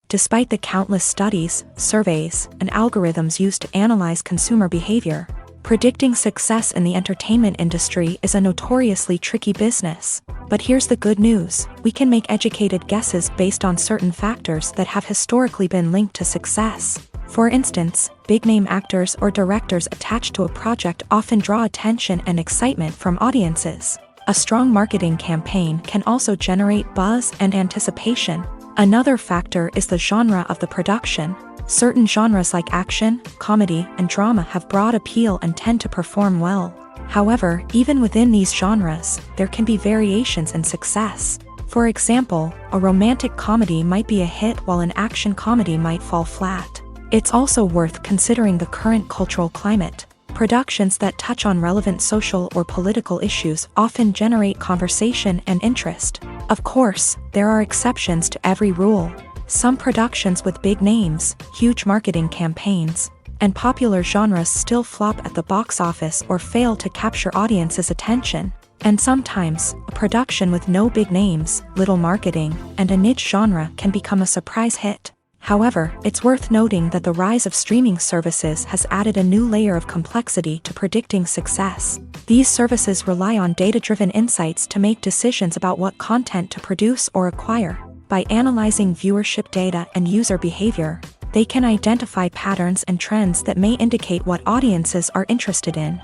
Despite the countless studies, surveys, and algorithms used to analyze consumer behavior, predicting success in the entertainment industry is a notoriously tricky business. But here's the good news: we can make educated guesses based on certain factors that have historically been linked to success. For instance, big-name actors or directors attached to a project often draw attention and excitement from audiences. A strong marketing campaign can also generate buzz and anticipation. Another factor is the genre of the production. Certain genres like action, comedy, and drama have broad appeal and tend to perform well. However, even within these genres, there can be variations in success. For example, a romantic comedy might be a hit while an action comedy might fall flat. It's also worth considering the current cultural climate. Productions that touch on relevant social or political issues often generate conversation and interest. Of course, there are exceptions to every rule. Some productions with big names, huge marketing campaigns, and popular genres still flop at the box office or fail to capture audiences' attention. And sometimes, a production with no big names, little marketing, and a niche genre can become a surprise hit. However, it's worth noting that the rise of streaming services has added a new layer of complexity to predicting success. These services rely on data-driven insights to make decisions about what content to produce or acquire. By analyzing viewership data and user behavior, they can identify patterns and trends that may indicate what audiences are interested in.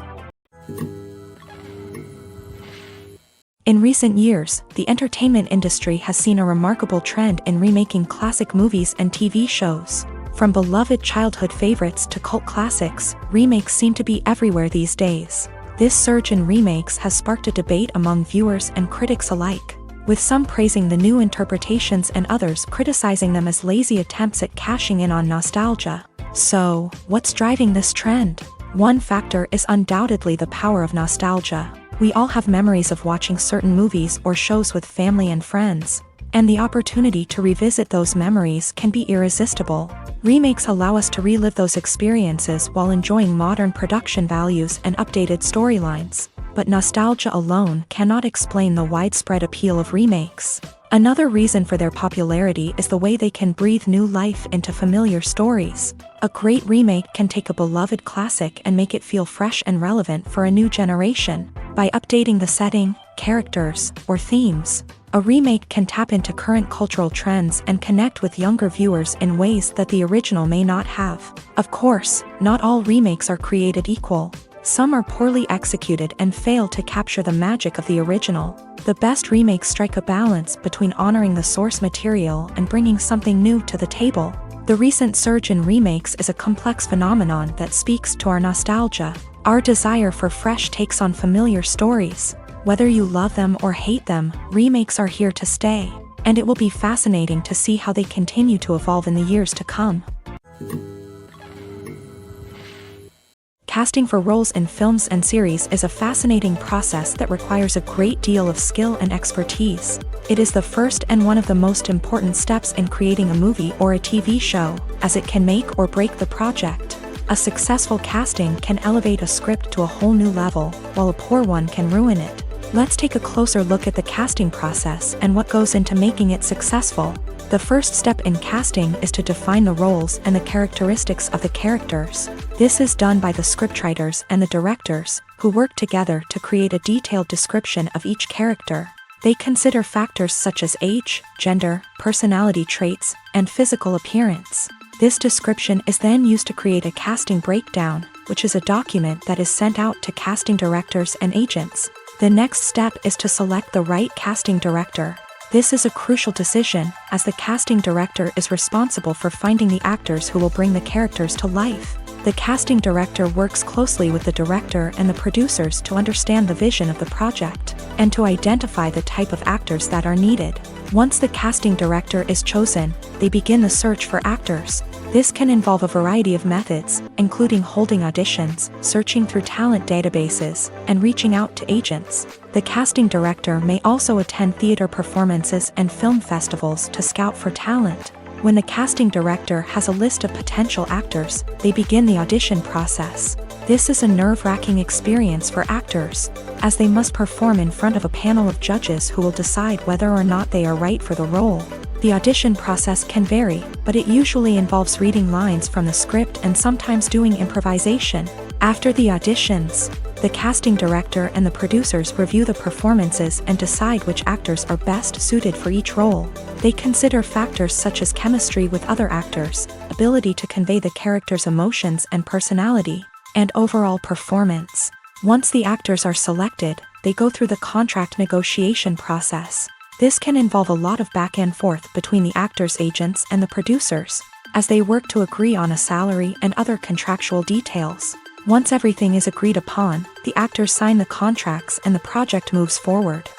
In recent years, the entertainment industry has seen a remarkable trend in remaking classic movies and TV shows. From beloved childhood favorites to cult classics, remakes seem to be everywhere these days. This surge in remakes has sparked a debate among viewers and critics alike, with some praising the new interpretations and others criticizing them as lazy attempts at cashing in on nostalgia. So, what's driving this trend? One factor is undoubtedly the power of nostalgia. We all have memories of watching certain movies or shows with family and friends, and the opportunity to revisit those memories can be irresistible. Remakes allow us to relive those experiences while enjoying modern production values and updated storylines. But nostalgia alone cannot explain the widespread appeal of remakes. Another reason for their popularity is the way they can breathe new life into familiar stories. A great remake can take a beloved classic and make it feel fresh and relevant for a new generation. By updating the setting, characters, or themes, a remake can tap into current cultural trends and connect with younger viewers in ways that the original may not have. Of course, not all remakes are created equal. Some are poorly executed and fail to capture the magic of the original. The best remakes strike a balance between honoring the source material and bringing something new to the table. The recent surge in remakes is a complex phenomenon that speaks to our nostalgia, our desire for fresh takes on familiar stories. Whether you love them or hate them, remakes are here to stay, and it will be fascinating to see how they continue to evolve in the years to come. Casting for roles in films and series is a fascinating process that requires a great deal of skill and expertise. It is the first and one of the most important steps in creating a movie or a TV show, as it can make or break the project. A successful casting can elevate a script to a whole new level, while a poor one can ruin it. Let's take a closer look at the casting process and what goes into making it successful. The first step in casting is to define the roles and the characteristics of the characters. This is done by the scriptwriters and the directors, who work together to create a detailed description of each character. They consider factors such as age, gender, personality traits, and physical appearance. This description is then used to create a casting breakdown, which is a document that is sent out to casting directors and agents. The next step is to select the right casting director. This is a crucial decision, as the casting director is responsible for finding the actors who will bring the characters to life. The casting director works closely with the director and the producers to understand the vision of the project, and to identify the type of actors that are needed. Once the casting director is chosen, they begin the search for actors. This can involve a variety of methods, including holding auditions, searching through talent databases, and reaching out to agents. The casting director may also attend theater performances and film festivals to scout for talent. When the casting director has a list of potential actors, they begin the audition process. This is a nerve-wracking experience for actors, as they must perform in front of a panel of judges who will decide whether or not they are right for the role. The audition process can vary, but it usually involves reading lines from the script and sometimes doing improvisation. After the auditions, the casting director and the producers review the performances and decide which actors are best suited for each role. They consider factors such as chemistry with other actors, ability to convey the character's emotions and personality, and overall performance. Once the actors are selected, they go through the contract negotiation process. This can involve a lot of back and forth between the actors' agents and the producers, as they work to agree on a salary and other contractual details. Once everything is agreed upon, the actors sign the contracts and the project moves forward.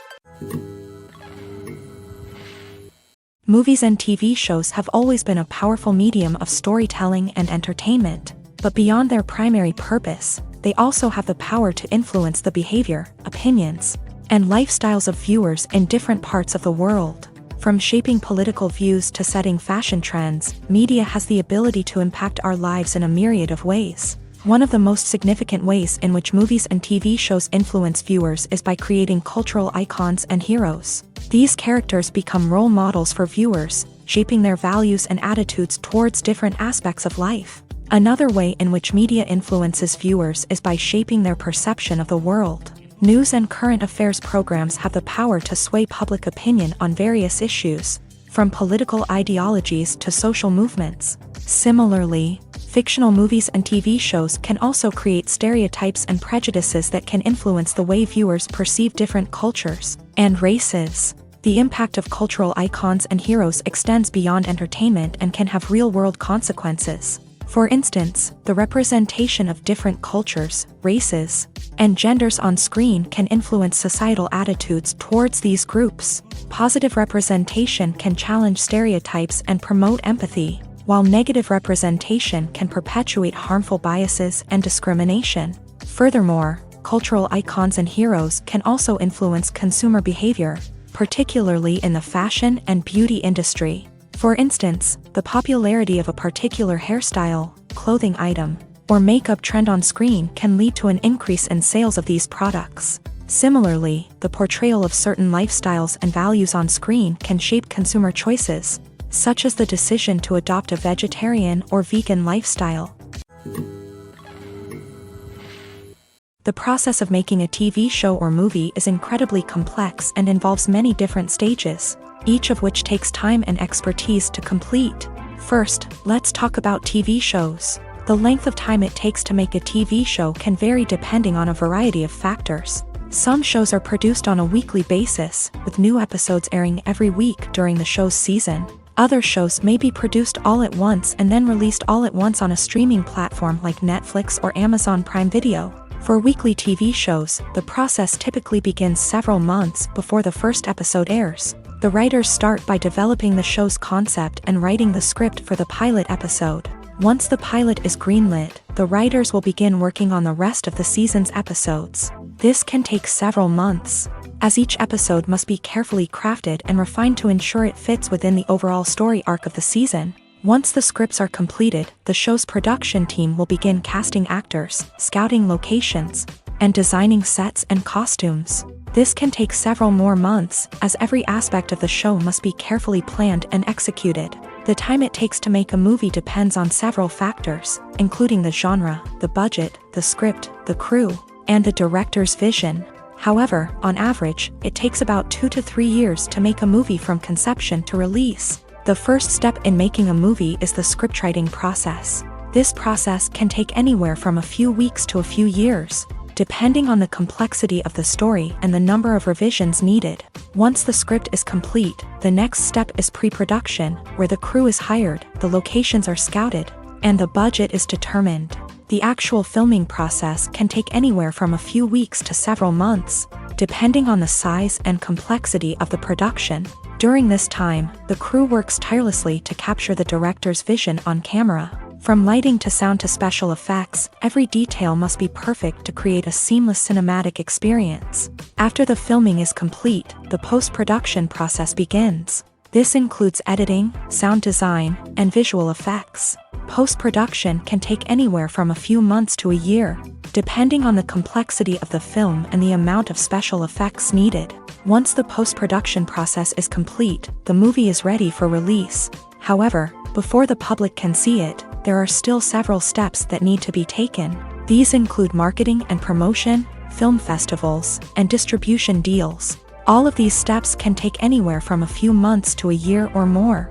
Movies and TV shows have always been a powerful medium of storytelling and entertainment, but beyond their primary purpose, they also have the power to influence the behavior, opinions, and lifestyles of viewers in different parts of the world. From shaping political views to setting fashion trends, media has the ability to impact our lives in a myriad of ways. One of the most significant ways in which movies and TV shows influence viewers is by creating cultural icons and heroes. These characters become role models for viewers, shaping their values and attitudes towards different aspects of life. Another way in which media influences viewers is by shaping their perception of the world. News and current affairs programs have the power to sway public opinion on various issues, from political ideologies to social movements. Similarly, fictional movies and TV shows can also create stereotypes and prejudices that can influence the way viewers perceive different cultures and races. The impact of cultural icons and heroes extends beyond entertainment and can have real-world consequences. For instance, the representation of different cultures, races, and genders on screen can influence societal attitudes towards these groups. Positive representation can challenge stereotypes and promote empathy, while negative representation can perpetuate harmful biases and discrimination. Furthermore, cultural icons and heroes can also influence consumer behavior, particularly in the fashion and beauty industry. For instance, the popularity of a particular hairstyle, clothing item, or makeup trend on screen can lead to an increase in sales of these products. Similarly, the portrayal of certain lifestyles and values on screen can shape consumer choices, such as the decision to adopt a vegetarian or vegan lifestyle. The process of making a TV show or movie is incredibly complex and involves many different stages, each of which takes time and expertise to complete. First, let's talk about TV shows. The length of time it takes to make a TV show can vary depending on a variety of factors. Some shows are produced on a weekly basis, with new episodes airing every week during the show's season. Other shows may be produced all at once and then released all at once on a streaming platform like Netflix or Amazon Prime Video. For weekly TV shows, the process typically begins several months before the first episode airs. The writers start by developing the show's concept and writing the script for the pilot episode. Once the pilot is greenlit, the writers will begin working on the rest of the season's episodes. This can take several months, as each episode must be carefully crafted and refined to ensure it fits within the overall story arc of the season. Once the scripts are completed, the show's production team will begin casting actors, scouting locations, and designing sets and costumes. This can take several more months, as every aspect of the show must be carefully planned and executed. The time it takes to make a movie depends on several factors, including the genre, the budget, the script, the crew, and the director's vision. However, on average, it takes about 2 to 3 years to make a movie from conception to release. The first step in making a movie is the scriptwriting process. This process can take anywhere from a few weeks to a few years, depending on the complexity of the story and the number of revisions needed. Once the script is complete, the next step is pre-production, where the crew is hired, the locations are scouted, and the budget is determined. The actual filming process can take anywhere from a few weeks to several months, depending on the size and complexity of the production. During this time, the crew works tirelessly to capture the director's vision on camera. From lighting to sound to special effects, every detail must be perfect to create a seamless cinematic experience. After the filming is complete, the post-production process begins. This includes editing, sound design, and visual effects. Post-production can take anywhere from a few months to a year, depending on the complexity of the film and the amount of special effects needed. Once the post-production process is complete, the movie is ready for release. However, before the public can see it, there are still several steps that need to be taken. These include marketing and promotion, film festivals, and distribution deals. All of these steps can take anywhere from a few months to a year or more.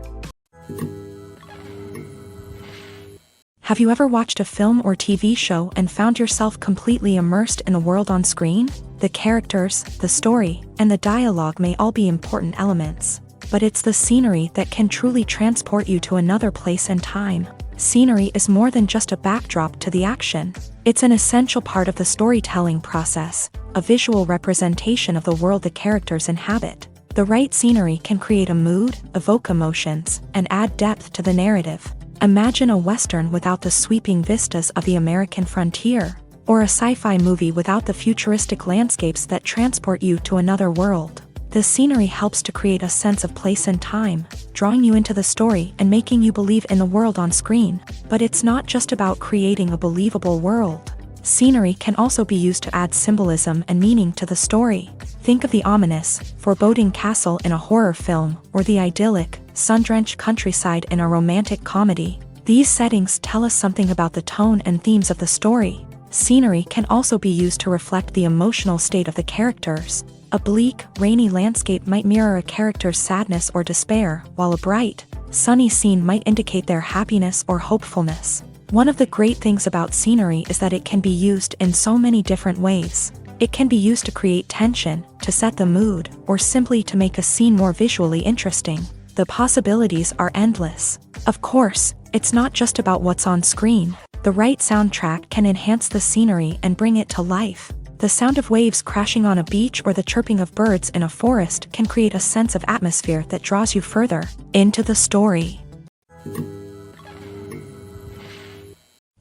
Have you ever watched a film or TV show and found yourself completely immersed in the world on screen? The characters, the story, and the dialogue may all be important elements, but it's the scenery that can truly transport you to another place and time. Scenery is more than just a backdrop to the action. It's an essential part of the storytelling process, a visual representation of the world the characters inhabit. The right scenery can create a mood, evoke emotions, and add depth to the narrative. Imagine a Western without the sweeping vistas of the American frontier, or a sci-fi movie without the futuristic landscapes that transport you to another world. The scenery helps to create a sense of place and time, drawing you into the story and making you believe in the world on screen. But it's not just about creating a believable world. Scenery can also be used to add symbolism and meaning to the story. Think of the ominous, foreboding castle in a horror film, or the idyllic, sun-drenched countryside in a romantic comedy. These settings tell us something about the tone and themes of the story. Scenery can also be used to reflect the emotional state of the characters. A bleak, rainy landscape might mirror a character's sadness or despair, while a bright, sunny scene might indicate their happiness or hopefulness. One of the great things about scenery is that it can be used in so many different ways. It can be used to create tension, to set the mood, or simply to make a scene more visually interesting. The possibilities are endless. Of course, it's not just about what's on screen. The right soundtrack can enhance the scenery and bring it to life. The sound of waves crashing on a beach or the chirping of birds in a forest can create a sense of atmosphere that draws you further into the story.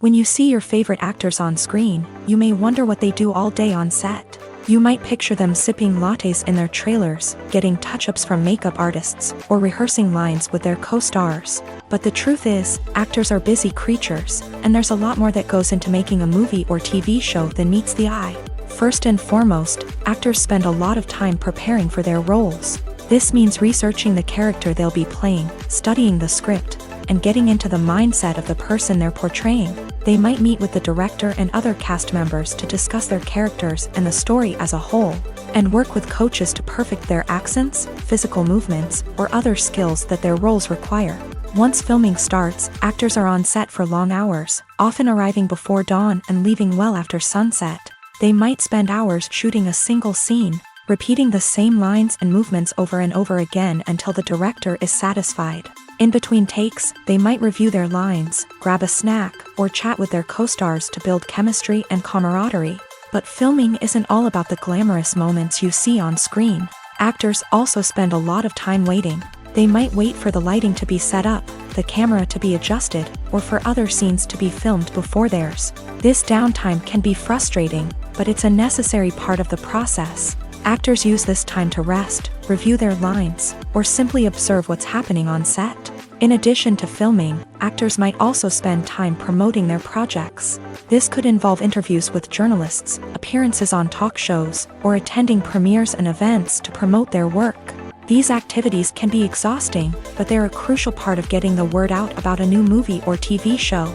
When you see your favorite actors on screen, you may wonder what they do all day on set. You might picture them sipping lattes in their trailers, getting touch-ups from makeup artists, or rehearsing lines with their co-stars. But the truth is, actors are busy creatures, and there's a lot more that goes into making a movie or TV show than meets the eye. First and foremost, actors spend a lot of time preparing for their roles. This means researching the character they'll be playing, studying the script, and getting into the mindset of the person they're portraying. They might meet with the director and other cast members to discuss their characters and the story as a whole, and work with coaches to perfect their accents, physical movements, or other skills that their roles require. Once filming starts, actors are on set for long hours, often arriving before dawn and leaving well after sunset. They might spend hours shooting a single scene, repeating the same lines and movements over and over again until the director is satisfied. In between takes, they might review their lines, grab a snack, or chat with their co-stars to build chemistry and camaraderie. But filming isn't all about the glamorous moments you see on screen. Actors also spend a lot of time waiting. They might wait for the lighting to be set up, the camera to be adjusted, or for other scenes to be filmed before theirs. This downtime can be frustrating, but it's a necessary part of the process. Actors use this time to rest, review their lines, or simply observe what's happening on set. In addition to filming, actors might also spend time promoting their projects. This could involve interviews with journalists, appearances on talk shows, or attending premieres and events to promote their work. These activities can be exhausting, but they're a crucial part of getting the word out about a new movie or TV show.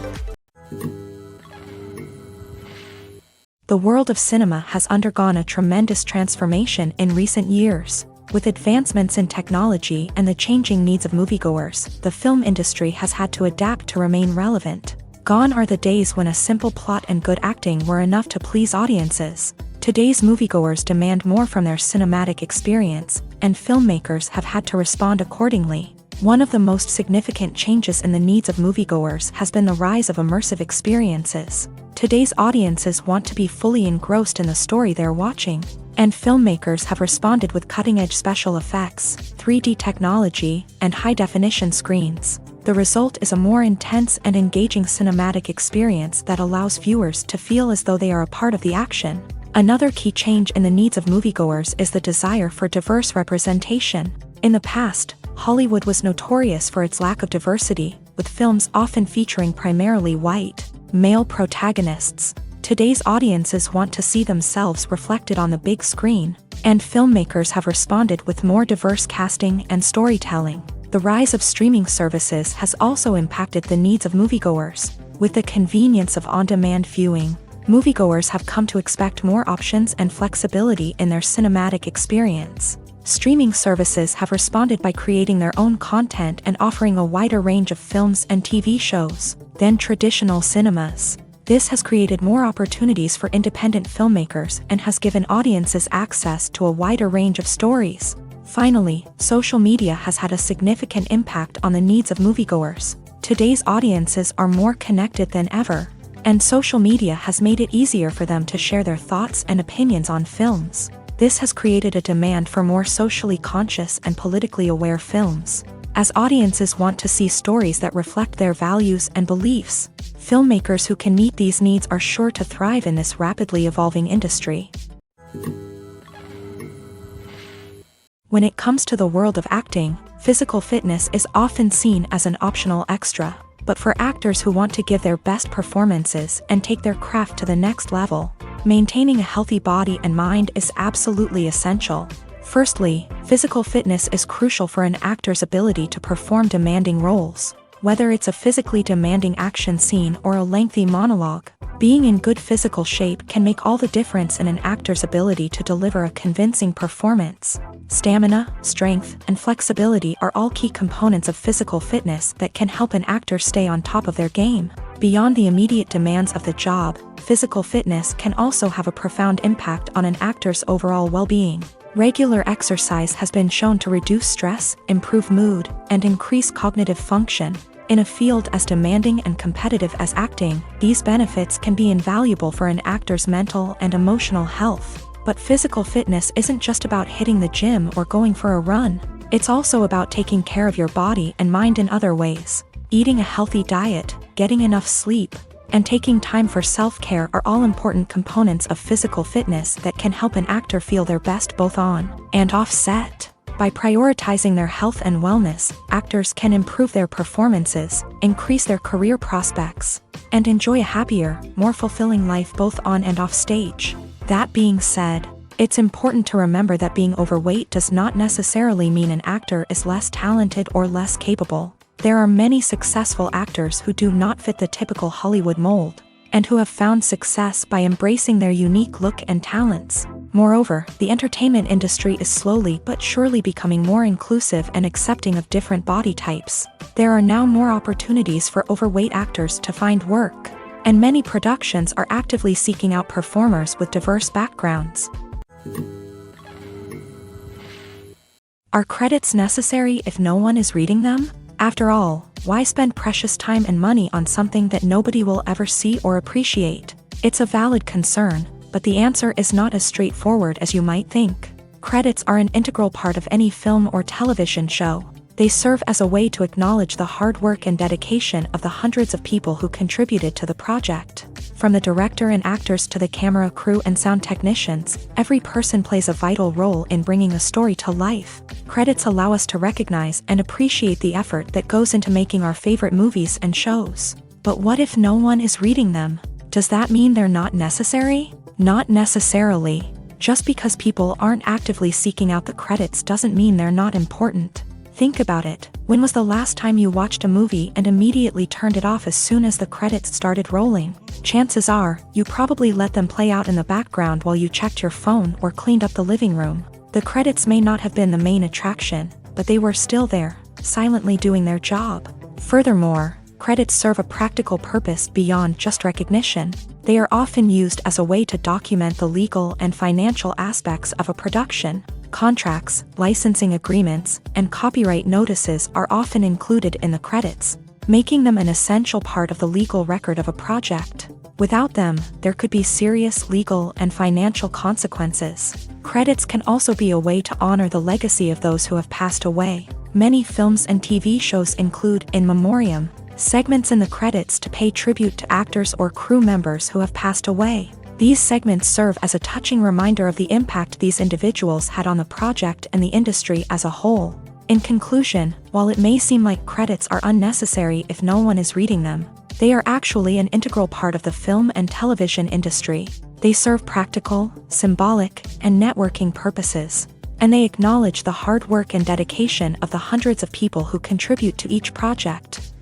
The world of cinema has undergone a tremendous transformation in recent years. With advancements in technology and the changing needs of moviegoers, the film industry has had to adapt to remain relevant. Gone are the days when a simple plot and good acting were enough to please audiences. Today's moviegoers demand more from their cinematic experience, and filmmakers have had to respond accordingly. One of the most significant changes in the needs of moviegoers has been the rise of immersive experiences. Today's audiences want to be fully engrossed in the story they're watching, and filmmakers have responded with cutting-edge special effects, 3D technology, and high-definition screens. The result is a more intense and engaging cinematic experience that allows viewers to feel as though they are a part of the action. Another key change in the needs of moviegoers is the desire for diverse representation. In the past, Hollywood was notorious for its lack of diversity, with films often featuring primarily white, male protagonists. Today's audiences want to see themselves reflected on the big screen, and filmmakers have responded with more diverse casting and storytelling. The rise of streaming services has also impacted the needs of moviegoers. With the convenience of on-demand viewing, moviegoers have come to expect more options and flexibility in their cinematic experience. Streaming services have responded by creating their own content and offering a wider range of films and TV shows than traditional cinemas. This has created more opportunities for independent filmmakers and has given audiences access to a wider range of stories. Finally, social media has had a significant impact on the needs of moviegoers. Today's audiences are more connected than ever, and social media has made it easier for them to share their thoughts and opinions on films. This has created a demand for more socially conscious and politically aware films. As audiences want to see stories that reflect their values and beliefs, filmmakers who can meet these needs are sure to thrive in this rapidly evolving industry. When it comes to the world of acting, physical fitness is often seen as an optional extra. But for actors who want to give their best performances and take their craft to the next level, maintaining a healthy body and mind is absolutely essential. Firstly, physical fitness is crucial for an actor's ability to perform demanding roles. Whether it's a physically demanding action scene or a lengthy monologue, being in good physical shape can make all the difference in an actor's ability to deliver a convincing performance. Stamina, strength, and flexibility are all key components of physical fitness that can help an actor stay on top of their game. Beyond the immediate demands of the job, physical fitness can also have a profound impact on an actor's overall well-being. Regular exercise has been shown to reduce stress, improve mood, and increase cognitive function. In a field as demanding and competitive as acting, these benefits can be invaluable for an actor's mental and emotional health. But physical fitness isn't just about hitting the gym or going for a run. It's also about taking care of your body and mind in other ways. Eating a healthy diet, getting enough sleep, and taking time for self-care are all important components of physical fitness that can help an actor feel their best both on and off set. By prioritizing their health and wellness, actors can improve their performances, increase their career prospects, and enjoy a happier, more fulfilling life both on and off stage. That being said, it's important to remember that being overweight does not necessarily mean an actor is less talented or less capable. There are many successful actors who do not fit the typical Hollywood mold, and who have found success by embracing their unique look and talents. Moreover, the entertainment industry is slowly but surely becoming more inclusive and accepting of different body types. There are now more opportunities for overweight actors to find work, and many productions are actively seeking out performers with diverse backgrounds. Are credits necessary if no one is reading them? After all, why spend precious time and money on something that nobody will ever see or appreciate? It's a valid concern, but the answer is not as straightforward as you might think. Credits are an integral part of any film or television show. They serve as a way to acknowledge the hard work and dedication of the hundreds of people who contributed to the project. From the director and actors to the camera crew and sound technicians, every person plays a vital role in bringing a story to life. Credits allow us to recognize and appreciate the effort that goes into making our favorite movies and shows. But what if no one is reading them? Does that mean they're not necessary? Not necessarily. Just because people aren't actively seeking out the credits doesn't mean they're not important. Think about it. When was the last time you watched a movie and immediately turned it off as soon as the credits started rolling? Chances are, you probably let them play out in the background while you checked your phone or cleaned up the living room. The credits may not have been the main attraction, but they were still there, silently doing their job. Furthermore, credits serve a practical purpose beyond just recognition. They are often used as a way to document the legal and financial aspects of a production. Contracts, licensing agreements, and copyright notices are often included in the credits, making them an essential part of the legal record of a project. Without them, there could be serious legal and financial consequences. Credits can also be a way to honor the legacy of those who have passed away. Many films and TV shows include in memoriam segments in the credits to pay tribute to actors or crew members who have passed away. These segments serve as a touching reminder of the impact these individuals had on the project and the industry as a whole. In conclusion, while it may seem like credits are unnecessary if no one is reading them, they are actually an integral part of the film and television industry. They serve practical, symbolic, and networking purposes, and they acknowledge the hard work and dedication of the hundreds of people who contribute to each project.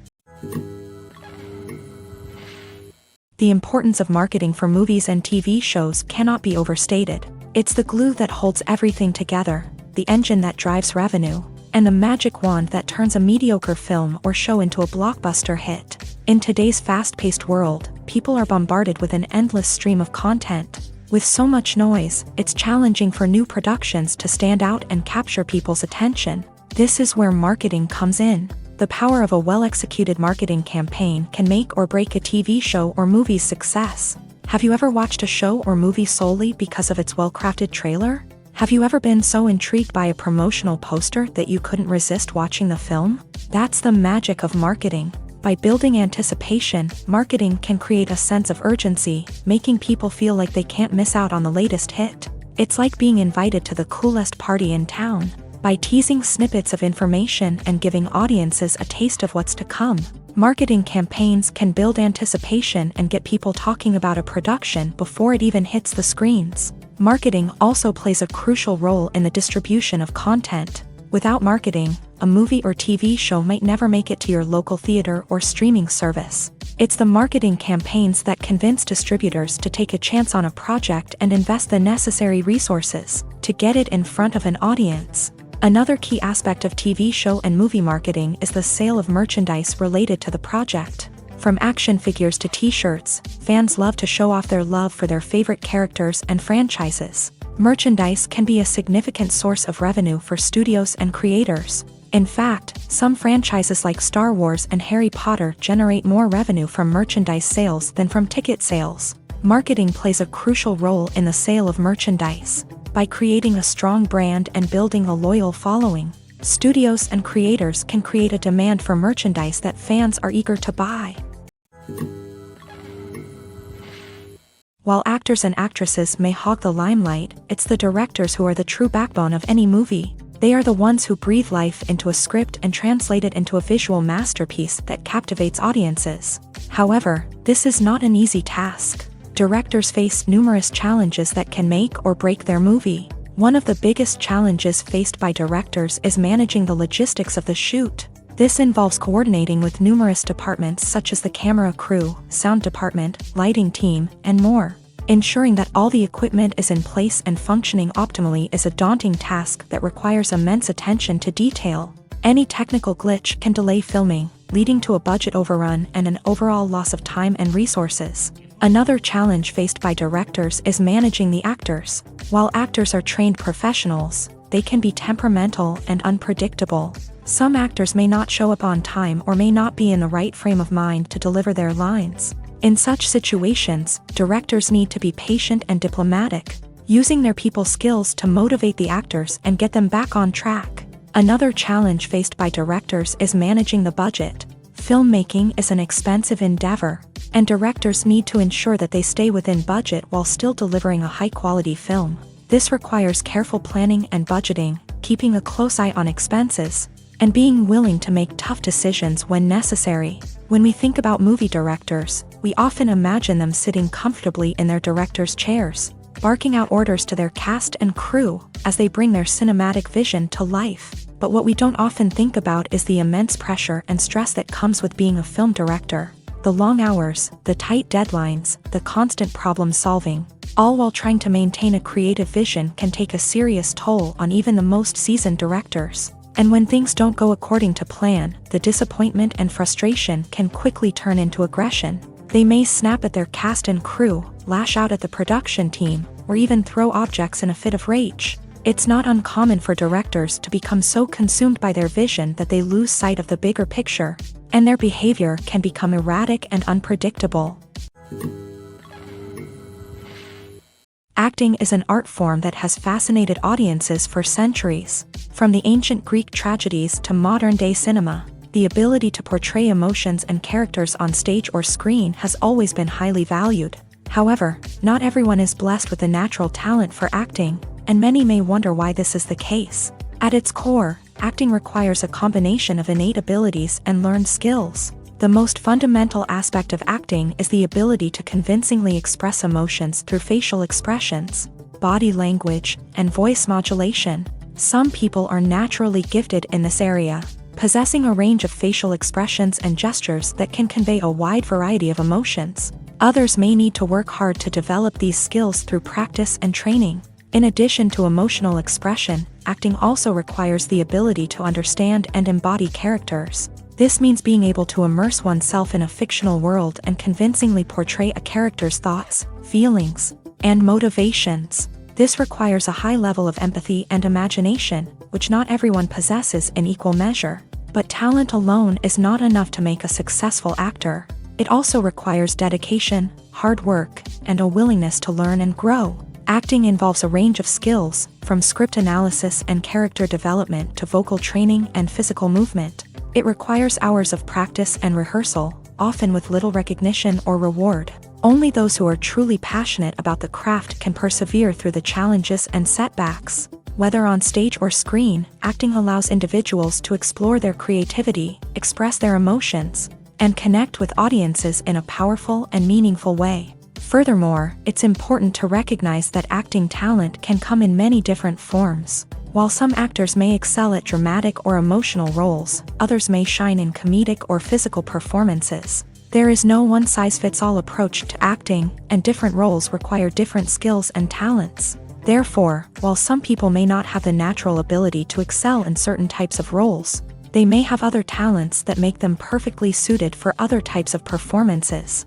The importance of marketing for movies and TV shows cannot be overstated. It's the glue that holds everything together, the engine that drives revenue, and the magic wand that turns a mediocre film or show into a blockbuster hit. In today's fast-paced world, people are bombarded with an endless stream of content. With so much noise, it's challenging for new productions to stand out and capture people's attention. This is where marketing comes in. The power of a well-executed marketing campaign can make or break a TV show or movie's success. Have you ever watched a show or movie solely because of its well-crafted trailer? Have you ever been so intrigued by a promotional poster that you couldn't resist watching the film? That's the magic of marketing. By building anticipation, marketing can create a sense of urgency, making people feel like they can't miss out on the latest hit. It's like being invited to the coolest party in town. By teasing snippets of information and giving audiences a taste of what's to come, marketing campaigns can build anticipation and get people talking about a production before it even hits the screens. Marketing also plays a crucial role in the distribution of content. Without marketing, a movie or TV show might never make it to your local theater or streaming service. It's the marketing campaigns that convince distributors to take a chance on a project and invest the necessary resources to get it in front of an audience. Another key aspect of TV show and movie marketing is the sale of merchandise related to the project. From action figures to t-shirts, fans love to show off their love for their favorite characters and franchises. Merchandise can be a significant source of revenue for studios and creators. In fact, some franchises like Star Wars and Harry Potter generate more revenue from merchandise sales than from ticket sales. Marketing plays a crucial role in the sale of merchandise. By creating a strong brand and building a loyal following, studios and creators can create a demand for merchandise that fans are eager to buy. While actors and actresses may hog the limelight, it's the directors who are the true backbone of any movie. They are the ones who breathe life into a script and translate it into a visual masterpiece that captivates audiences. However, this is not an easy task. Directors face numerous challenges that can make or break their movie. One of the biggest challenges faced by directors is managing the logistics of the shoot. This involves coordinating with numerous departments such as the camera crew, sound department, lighting team, and more. Ensuring that all the equipment is in place and functioning optimally is a daunting task that requires immense attention to detail. Any technical glitch can delay filming, leading to a budget overrun and an overall loss of time and resources. Another challenge faced by directors is managing the actors. While actors are trained professionals, they can be temperamental and unpredictable. Some actors may not show up on time or may not be in the right frame of mind to deliver their lines. In such situations, directors need to be patient and diplomatic, using their people skills to motivate the actors and get them back on track. Another challenge faced by directors is managing the budget. Filmmaking is an expensive endeavor, and directors need to ensure that they stay within budget while still delivering a high-quality film. This requires careful planning and budgeting, keeping a close eye on expenses, and being willing to make tough decisions when necessary. When we think about movie directors, we often imagine them sitting comfortably in their director's chairs, barking out orders to their cast and crew as they bring their cinematic vision to life. But what we don't often think about is the immense pressure and stress that comes with being a film director. The long hours, the tight deadlines, the constant problem solving, all while trying to maintain a creative vision can take a serious toll on even the most seasoned directors. And when things don't go according to plan, the disappointment and frustration can quickly turn into aggression. They may snap at their cast and crew, lash out at the production team, or even throw objects in a fit of rage. It's not uncommon for directors to become so consumed by their vision that they lose sight of the bigger picture, and their behavior can become erratic and unpredictable. Acting is an art form that has fascinated audiences for centuries. From the ancient Greek tragedies to modern-day cinema, the ability to portray emotions and characters on stage or screen has always been highly valued. However, not everyone is blessed with the natural talent for acting, and many may wonder why this is the case. At its core, acting requires a combination of innate abilities and learned skills. The most fundamental aspect of acting is the ability to convincingly express emotions through facial expressions, body language, and voice modulation. Some people are naturally gifted in this area, possessing a range of facial expressions and gestures that can convey a wide variety of emotions. Others may need to work hard to develop these skills through practice and training. In addition to emotional expression, acting also requires the ability to understand and embody characters. This means being able to immerse oneself in a fictional world and convincingly portray a character's thoughts, feelings, and motivations. This requires a high level of empathy and imagination, which not everyone possesses in equal measure. But talent alone is not enough to make a successful actor. It also requires dedication, hard work, and a willingness to learn and grow. Acting involves a range of skills, from script analysis and character development to vocal training and physical movement. It requires hours of practice and rehearsal, often with little recognition or reward. Only those who are truly passionate about the craft can persevere through the challenges and setbacks. Whether on stage or screen, acting allows individuals to explore their creativity, express their emotions, and connect with audiences in a powerful and meaningful way. Furthermore, it's important to recognize that acting talent can come in many different forms. While some actors may excel at dramatic or emotional roles, others may shine in comedic or physical performances. There is no one-size-fits-all approach to acting, and different roles require different skills and talents. Therefore, while some people may not have the natural ability to excel in certain types of roles, they may have other talents that make them perfectly suited for other types of performances.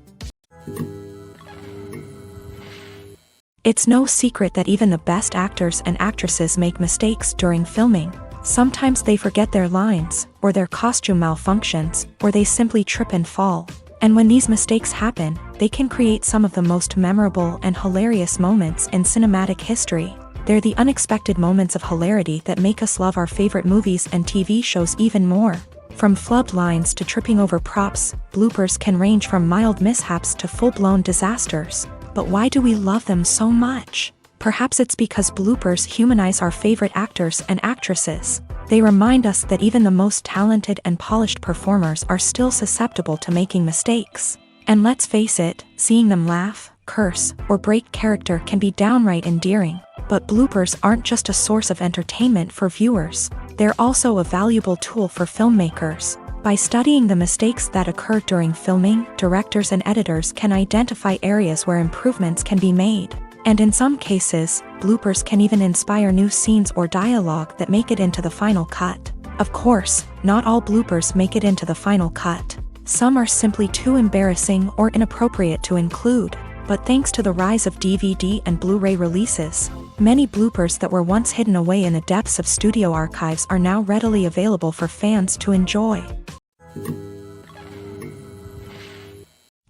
It's no secret that even the best actors and actresses make mistakes during filming. Sometimes they forget their lines, or their costume malfunctions, or they simply trip and fall. And when these mistakes happen, they can create some of the most memorable and hilarious moments in cinematic history. They're the unexpected moments of hilarity that make us love our favorite movies and TV shows even more. From flubbed lines to tripping over props, bloopers can range from mild mishaps to full-blown disasters. But why do we love them so much? Perhaps it's because bloopers humanize our favorite actors and actresses. They remind us that even the most talented and polished performers are still susceptible to making mistakes. And let's face it, seeing them laugh, curse, or break character can be downright endearing. But bloopers aren't just a source of entertainment for viewers. They're also a valuable tool for filmmakers. By studying the mistakes that occur during filming, directors and editors can identify areas where improvements can be made. And in some cases, bloopers can even inspire new scenes or dialogue that make it into the final cut. Of course, not all bloopers make it into the final cut. Some are simply too embarrassing or inappropriate to include. But thanks to the rise of DVD and Blu-ray releases, Many bloopers that were once hidden away in the depths of studio archives are now readily available for fans to enjoy.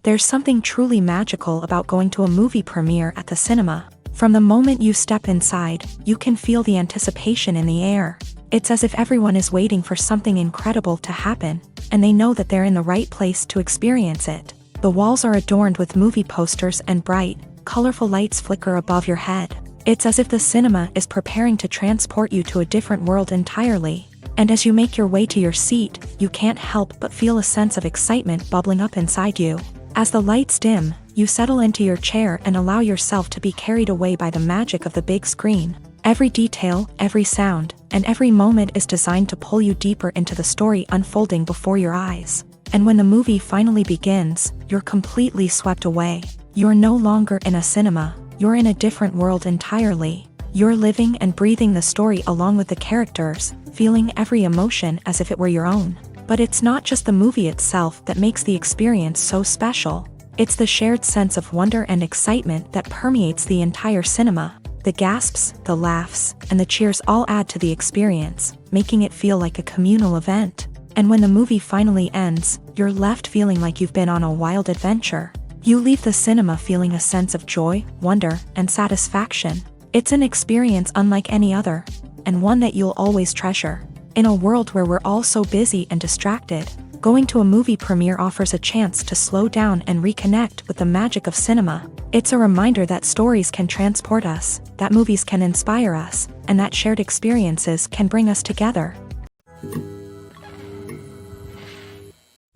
There's something truly magical about going to a movie premiere at the cinema. From the moment you step inside, you can feel the anticipation in the air. It's as if everyone is waiting for something incredible to happen, and they know that they're in the right place to experience it. The walls are adorned with movie posters and bright, colorful lights flicker above your head. It's as if the cinema is preparing to transport you to a different world entirely. And as you make your way to your seat, you can't help but feel a sense of excitement bubbling up inside you. As the lights dim, you settle into your chair and allow yourself to be carried away by the magic of the big screen. Every detail, every sound, and every moment is designed to pull you deeper into the story unfolding before your eyes. And when the movie finally begins, you're completely swept away. You're no longer in a cinema, you're in a different world entirely. You're living and breathing the story along with the characters, feeling every emotion as if it were your own. But it's not just the movie itself that makes the experience so special. It's the shared sense of wonder and excitement that permeates the entire cinema. The gasps, the laughs, and the cheers all add to the experience, making it feel like a communal event. And when the movie finally ends, you're left feeling like you've been on a wild adventure. You leave the cinema feeling a sense of joy, wonder, and satisfaction. It's an experience unlike any other, and one that you'll always treasure. In a world where we're all so busy and distracted, going to a movie premiere offers a chance to slow down and reconnect with the magic of cinema. It's a reminder that stories can transport us, that movies can inspire us, and that shared experiences can bring us together.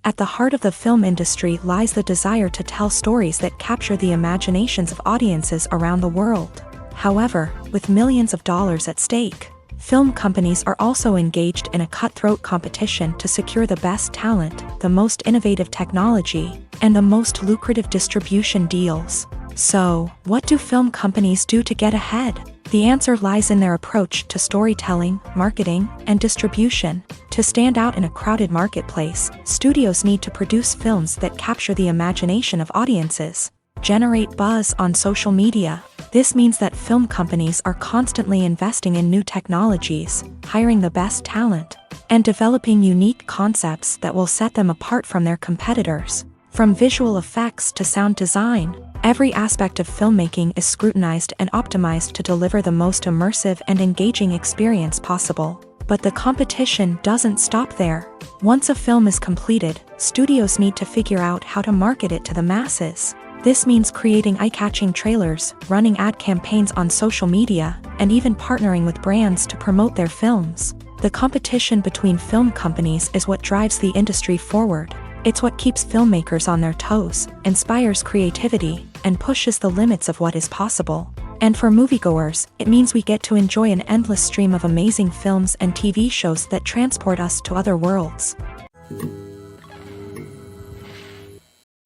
At the heart of the film industry lies the desire to tell stories that capture the imaginations of audiences around the world. However, with millions of dollars at stake, film companies are also engaged in a cutthroat competition to secure the best talent, the most innovative technology, and the most lucrative distribution deals. So, what do film companies do to get ahead? The answer lies in their approach to storytelling, marketing, and distribution. To stand out in a crowded marketplace, studios need to produce films that capture the imagination of audiences, generate buzz on social media. This means that film companies are constantly investing in new technologies, hiring the best talent, and developing unique concepts that will set them apart from their competitors. From visual effects to sound design, every aspect of filmmaking is scrutinized and optimized to deliver the most immersive and engaging experience possible. But the competition doesn't stop there. Once a film is completed, studios need to figure out how to market it to the masses. This means creating eye-catching trailers, running ad campaigns on social media, and even partnering with brands to promote their films. The competition between film companies is what drives the industry forward. It's what keeps filmmakers on their toes, inspires creativity, and pushes the limits of what is possible. And for moviegoers, it means we get to enjoy an endless stream of amazing films and TV shows that transport us to other worlds.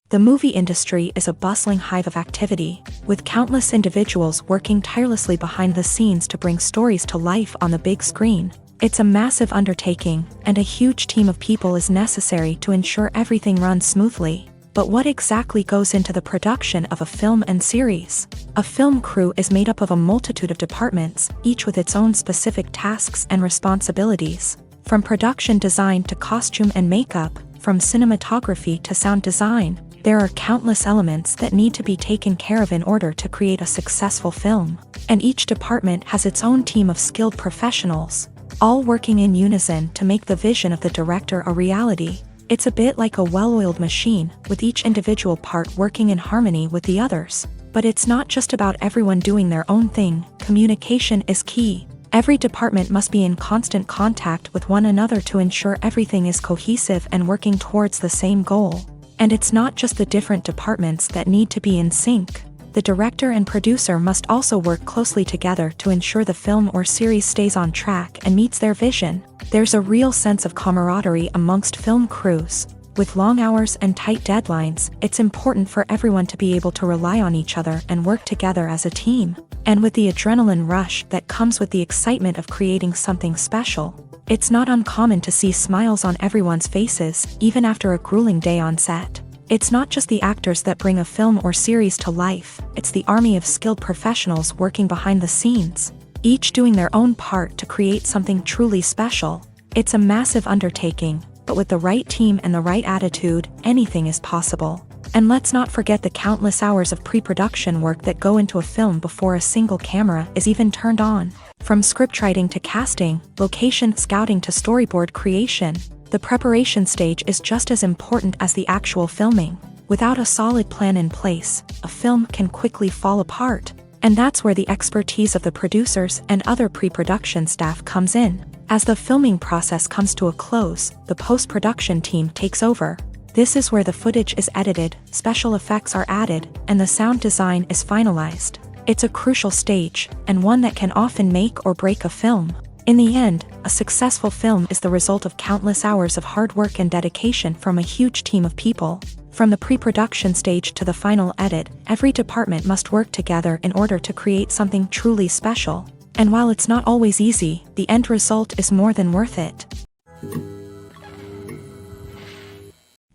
The movie industry is a bustling hive of activity, with countless individuals working tirelessly behind the scenes to bring stories to life on the big screen. It's a massive undertaking, and a huge team of people is necessary to ensure everything runs smoothly. But what exactly goes into the production of a film and series? A film crew is made up of a multitude of departments, each with its own specific tasks and responsibilities. From production design to costume and makeup, from cinematography to sound design, there are countless elements that need to be taken care of in order to create a successful film. And each department has its own team of skilled professionals, all working in unison to make the vision of the director a reality. It's a bit like a well-oiled machine, with each individual part working in harmony with the others. But it's not just about everyone doing their own thing. Communication is key. Every department must be in constant contact with one another to ensure everything is cohesive and working towards the same goal. And it's not just the different departments that need to be in sync. The director and producer must also work closely together to ensure the film or series stays on track and meets their vision. There's a real sense of camaraderie amongst film crews. With long hours and tight deadlines, it's important for everyone to be able to rely on each other and work together as a team. And with the adrenaline rush that comes with the excitement of creating something special, it's not uncommon to see smiles on everyone's faces, even after a grueling day on set. It's not just the actors that bring a film or series to life, it's the army of skilled professionals working behind the scenes, each doing their own part to create something truly special. It's a massive undertaking, but with the right team and the right attitude, anything is possible. And let's not forget the countless hours of pre-production work that go into a film before a single camera is even turned on. From scriptwriting to casting, location scouting to storyboard creation, the preparation stage is just as important as the actual filming. Without a solid plan in place, a film can quickly fall apart. And that's where the expertise of the producers and other pre-production staff comes in. As the filming process comes to a close, the post-production team takes over. This is where the footage is edited, special effects are added, and the sound design is finalized. It's a crucial stage, and one that can often make or break a film. In the end, a successful film is the result of countless hours of hard work and dedication from a huge team of people. From the pre-production stage to the final edit, every department must work together in order to create something truly special. And while it's not always easy, the end result is more than worth it.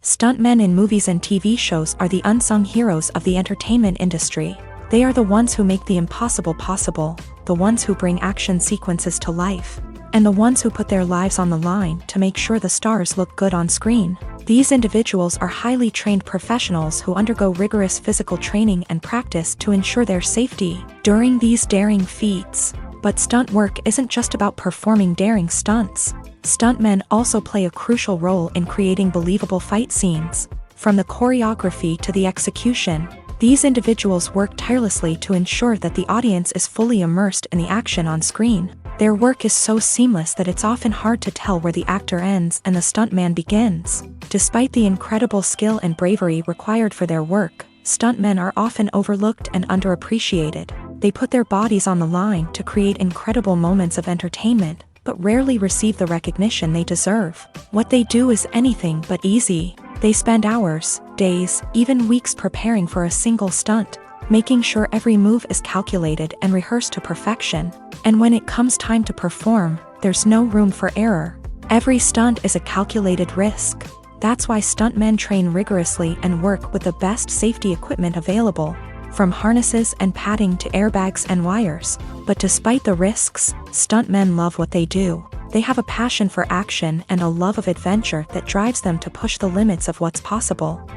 Stuntmen in movies and TV shows are the unsung heroes of the entertainment industry. They are the ones who make the impossible possible, the ones who bring action sequences to life, and the ones who put their lives on the line to make sure the stars look good on screen. These individuals are highly trained professionals who undergo rigorous physical training and practice to ensure their safety during these daring feats. But stunt work isn't just about performing daring stunts. Stuntmen also play a crucial role in creating believable fight scenes. From the choreography to the execution, these individuals work tirelessly to ensure that the audience is fully immersed in the action on screen. Their work is so seamless that it's often hard to tell where the actor ends and the stuntman begins. Despite the incredible skill and bravery required for their work, stuntmen are often overlooked and underappreciated. They put their bodies on the line to create incredible moments of entertainment, but rarely receive the recognition they deserve. What they do is anything but easy. They spend hours, days, even weeks preparing for a single stunt, making sure every move is calculated and rehearsed to perfection. And when it comes time to perform, there's no room for error. Every stunt is a calculated risk. That's why stuntmen train rigorously and work with the best safety equipment available, from harnesses and padding to airbags and wires. But despite the risks, stuntmen love what they do. They have a passion for action and a love of adventure that drives them to push the limits of what's possible.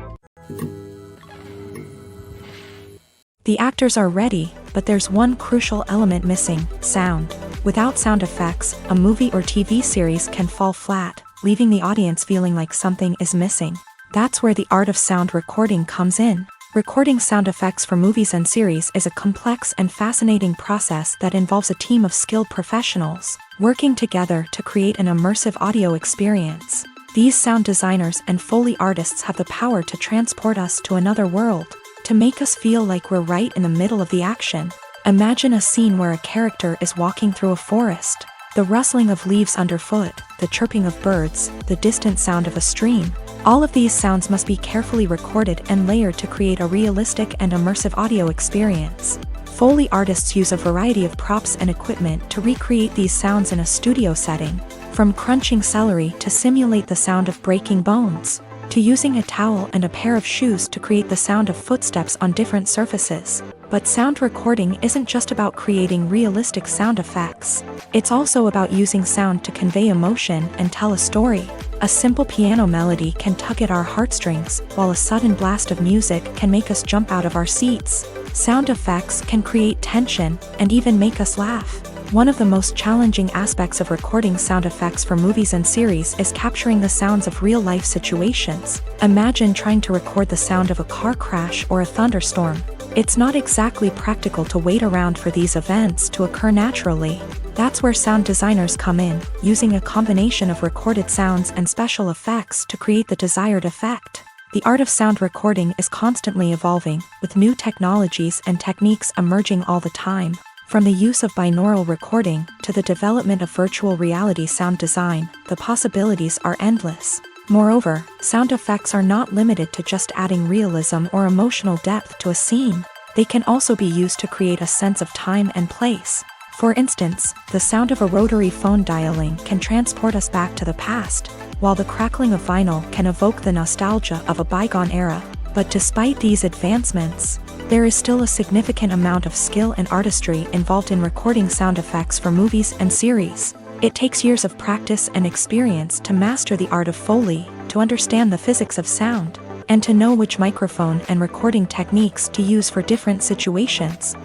The actors are ready, but there's one crucial element missing: sound. Without sound effects, a movie or TV series can fall flat, leaving the audience feeling like something is missing. That's where the art of sound recording comes in. Recording sound effects for movies and series is a complex and fascinating process that involves a team of skilled professionals working together to create an immersive audio experience. These sound designers and Foley artists have the power to transport us to another world, to make us feel like we're right in the middle of the action. Imagine a scene where a character is walking through a forest. The rustling of leaves underfoot, the chirping of birds, the distant sound of a stream. All of these sounds must be carefully recorded and layered to create a realistic and immersive audio experience. Foley artists use a variety of props and equipment to recreate these sounds in a studio setting, from crunching celery to simulate the sound of breaking bones, to using a towel and a pair of shoes to create the sound of footsteps on different surfaces. But sound recording isn't just about creating realistic sound effects. It's also about using sound to convey emotion and tell a story. A simple piano melody can tug at our heartstrings, while a sudden blast of music can make us jump out of our seats. Sound effects can create tension and even make us laugh. One of the most challenging aspects of recording sound effects for movies and series is capturing the sounds of real-life situations. Imagine trying to record the sound of a car crash or a thunderstorm. It's not exactly practical to wait around for these events to occur naturally. That's where sound designers come in, using a combination of recorded sounds and special effects to create the desired effect. The art of sound recording is constantly evolving, with new technologies and techniques emerging all the time. From the use of binaural recording to the development of virtual reality sound design, the possibilities are endless. Moreover, sound effects are not limited to just adding realism or emotional depth to a scene. They can also be used to create a sense of time and place. For instance, the sound of a rotary phone dialing can transport us back to the past, while the crackling of vinyl can evoke the nostalgia of a bygone era. But despite these advancements, there is still a significant amount of skill and artistry involved in recording sound effects for movies and series. It takes years of practice and experience to master the art of Foley, to understand the physics of sound, and to know which microphone and recording techniques to use for different situations.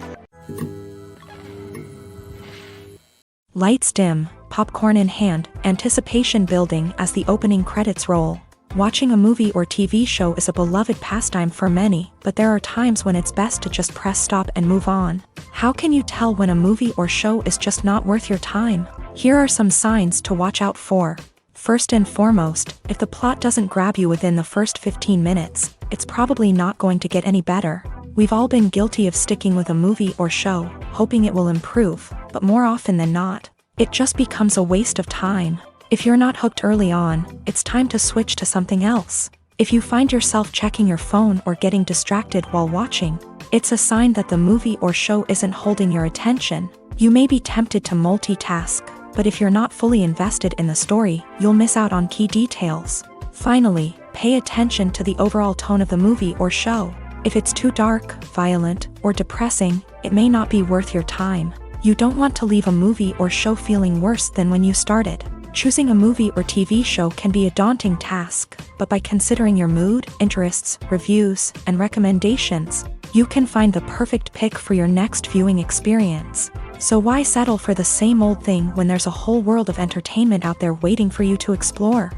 Lights dim, popcorn in hand, anticipation building as the opening credits roll. Watching a movie or TV show is a beloved pastime for many, but there are times when it's best to just press stop and move on. How can you tell when a movie or show is just not worth your time? Here are some signs to watch out for. First and foremost, if the plot doesn't grab you within the first 15 minutes, it's probably not going to get any better. We've all been guilty of sticking with a movie or show, hoping it will improve, but more often than not, it just becomes a waste of time. If you're not hooked early on, it's time to switch to something else. If you find yourself checking your phone or getting distracted while watching, it's a sign that the movie or show isn't holding your attention. You may be tempted to multitask, but if you're not fully invested in the story, you'll miss out on key details. Finally, pay attention to the overall tone of the movie or show. If it's too dark, violent, or depressing, it may not be worth your time. You don't want to leave a movie or show feeling worse than when you started. Choosing a movie or TV show can be a daunting task, but by considering your mood, interests, reviews, and recommendations, you can find the perfect pick for your next viewing experience. So why settle for the same old thing when there's a whole world of entertainment out there waiting for you to explore?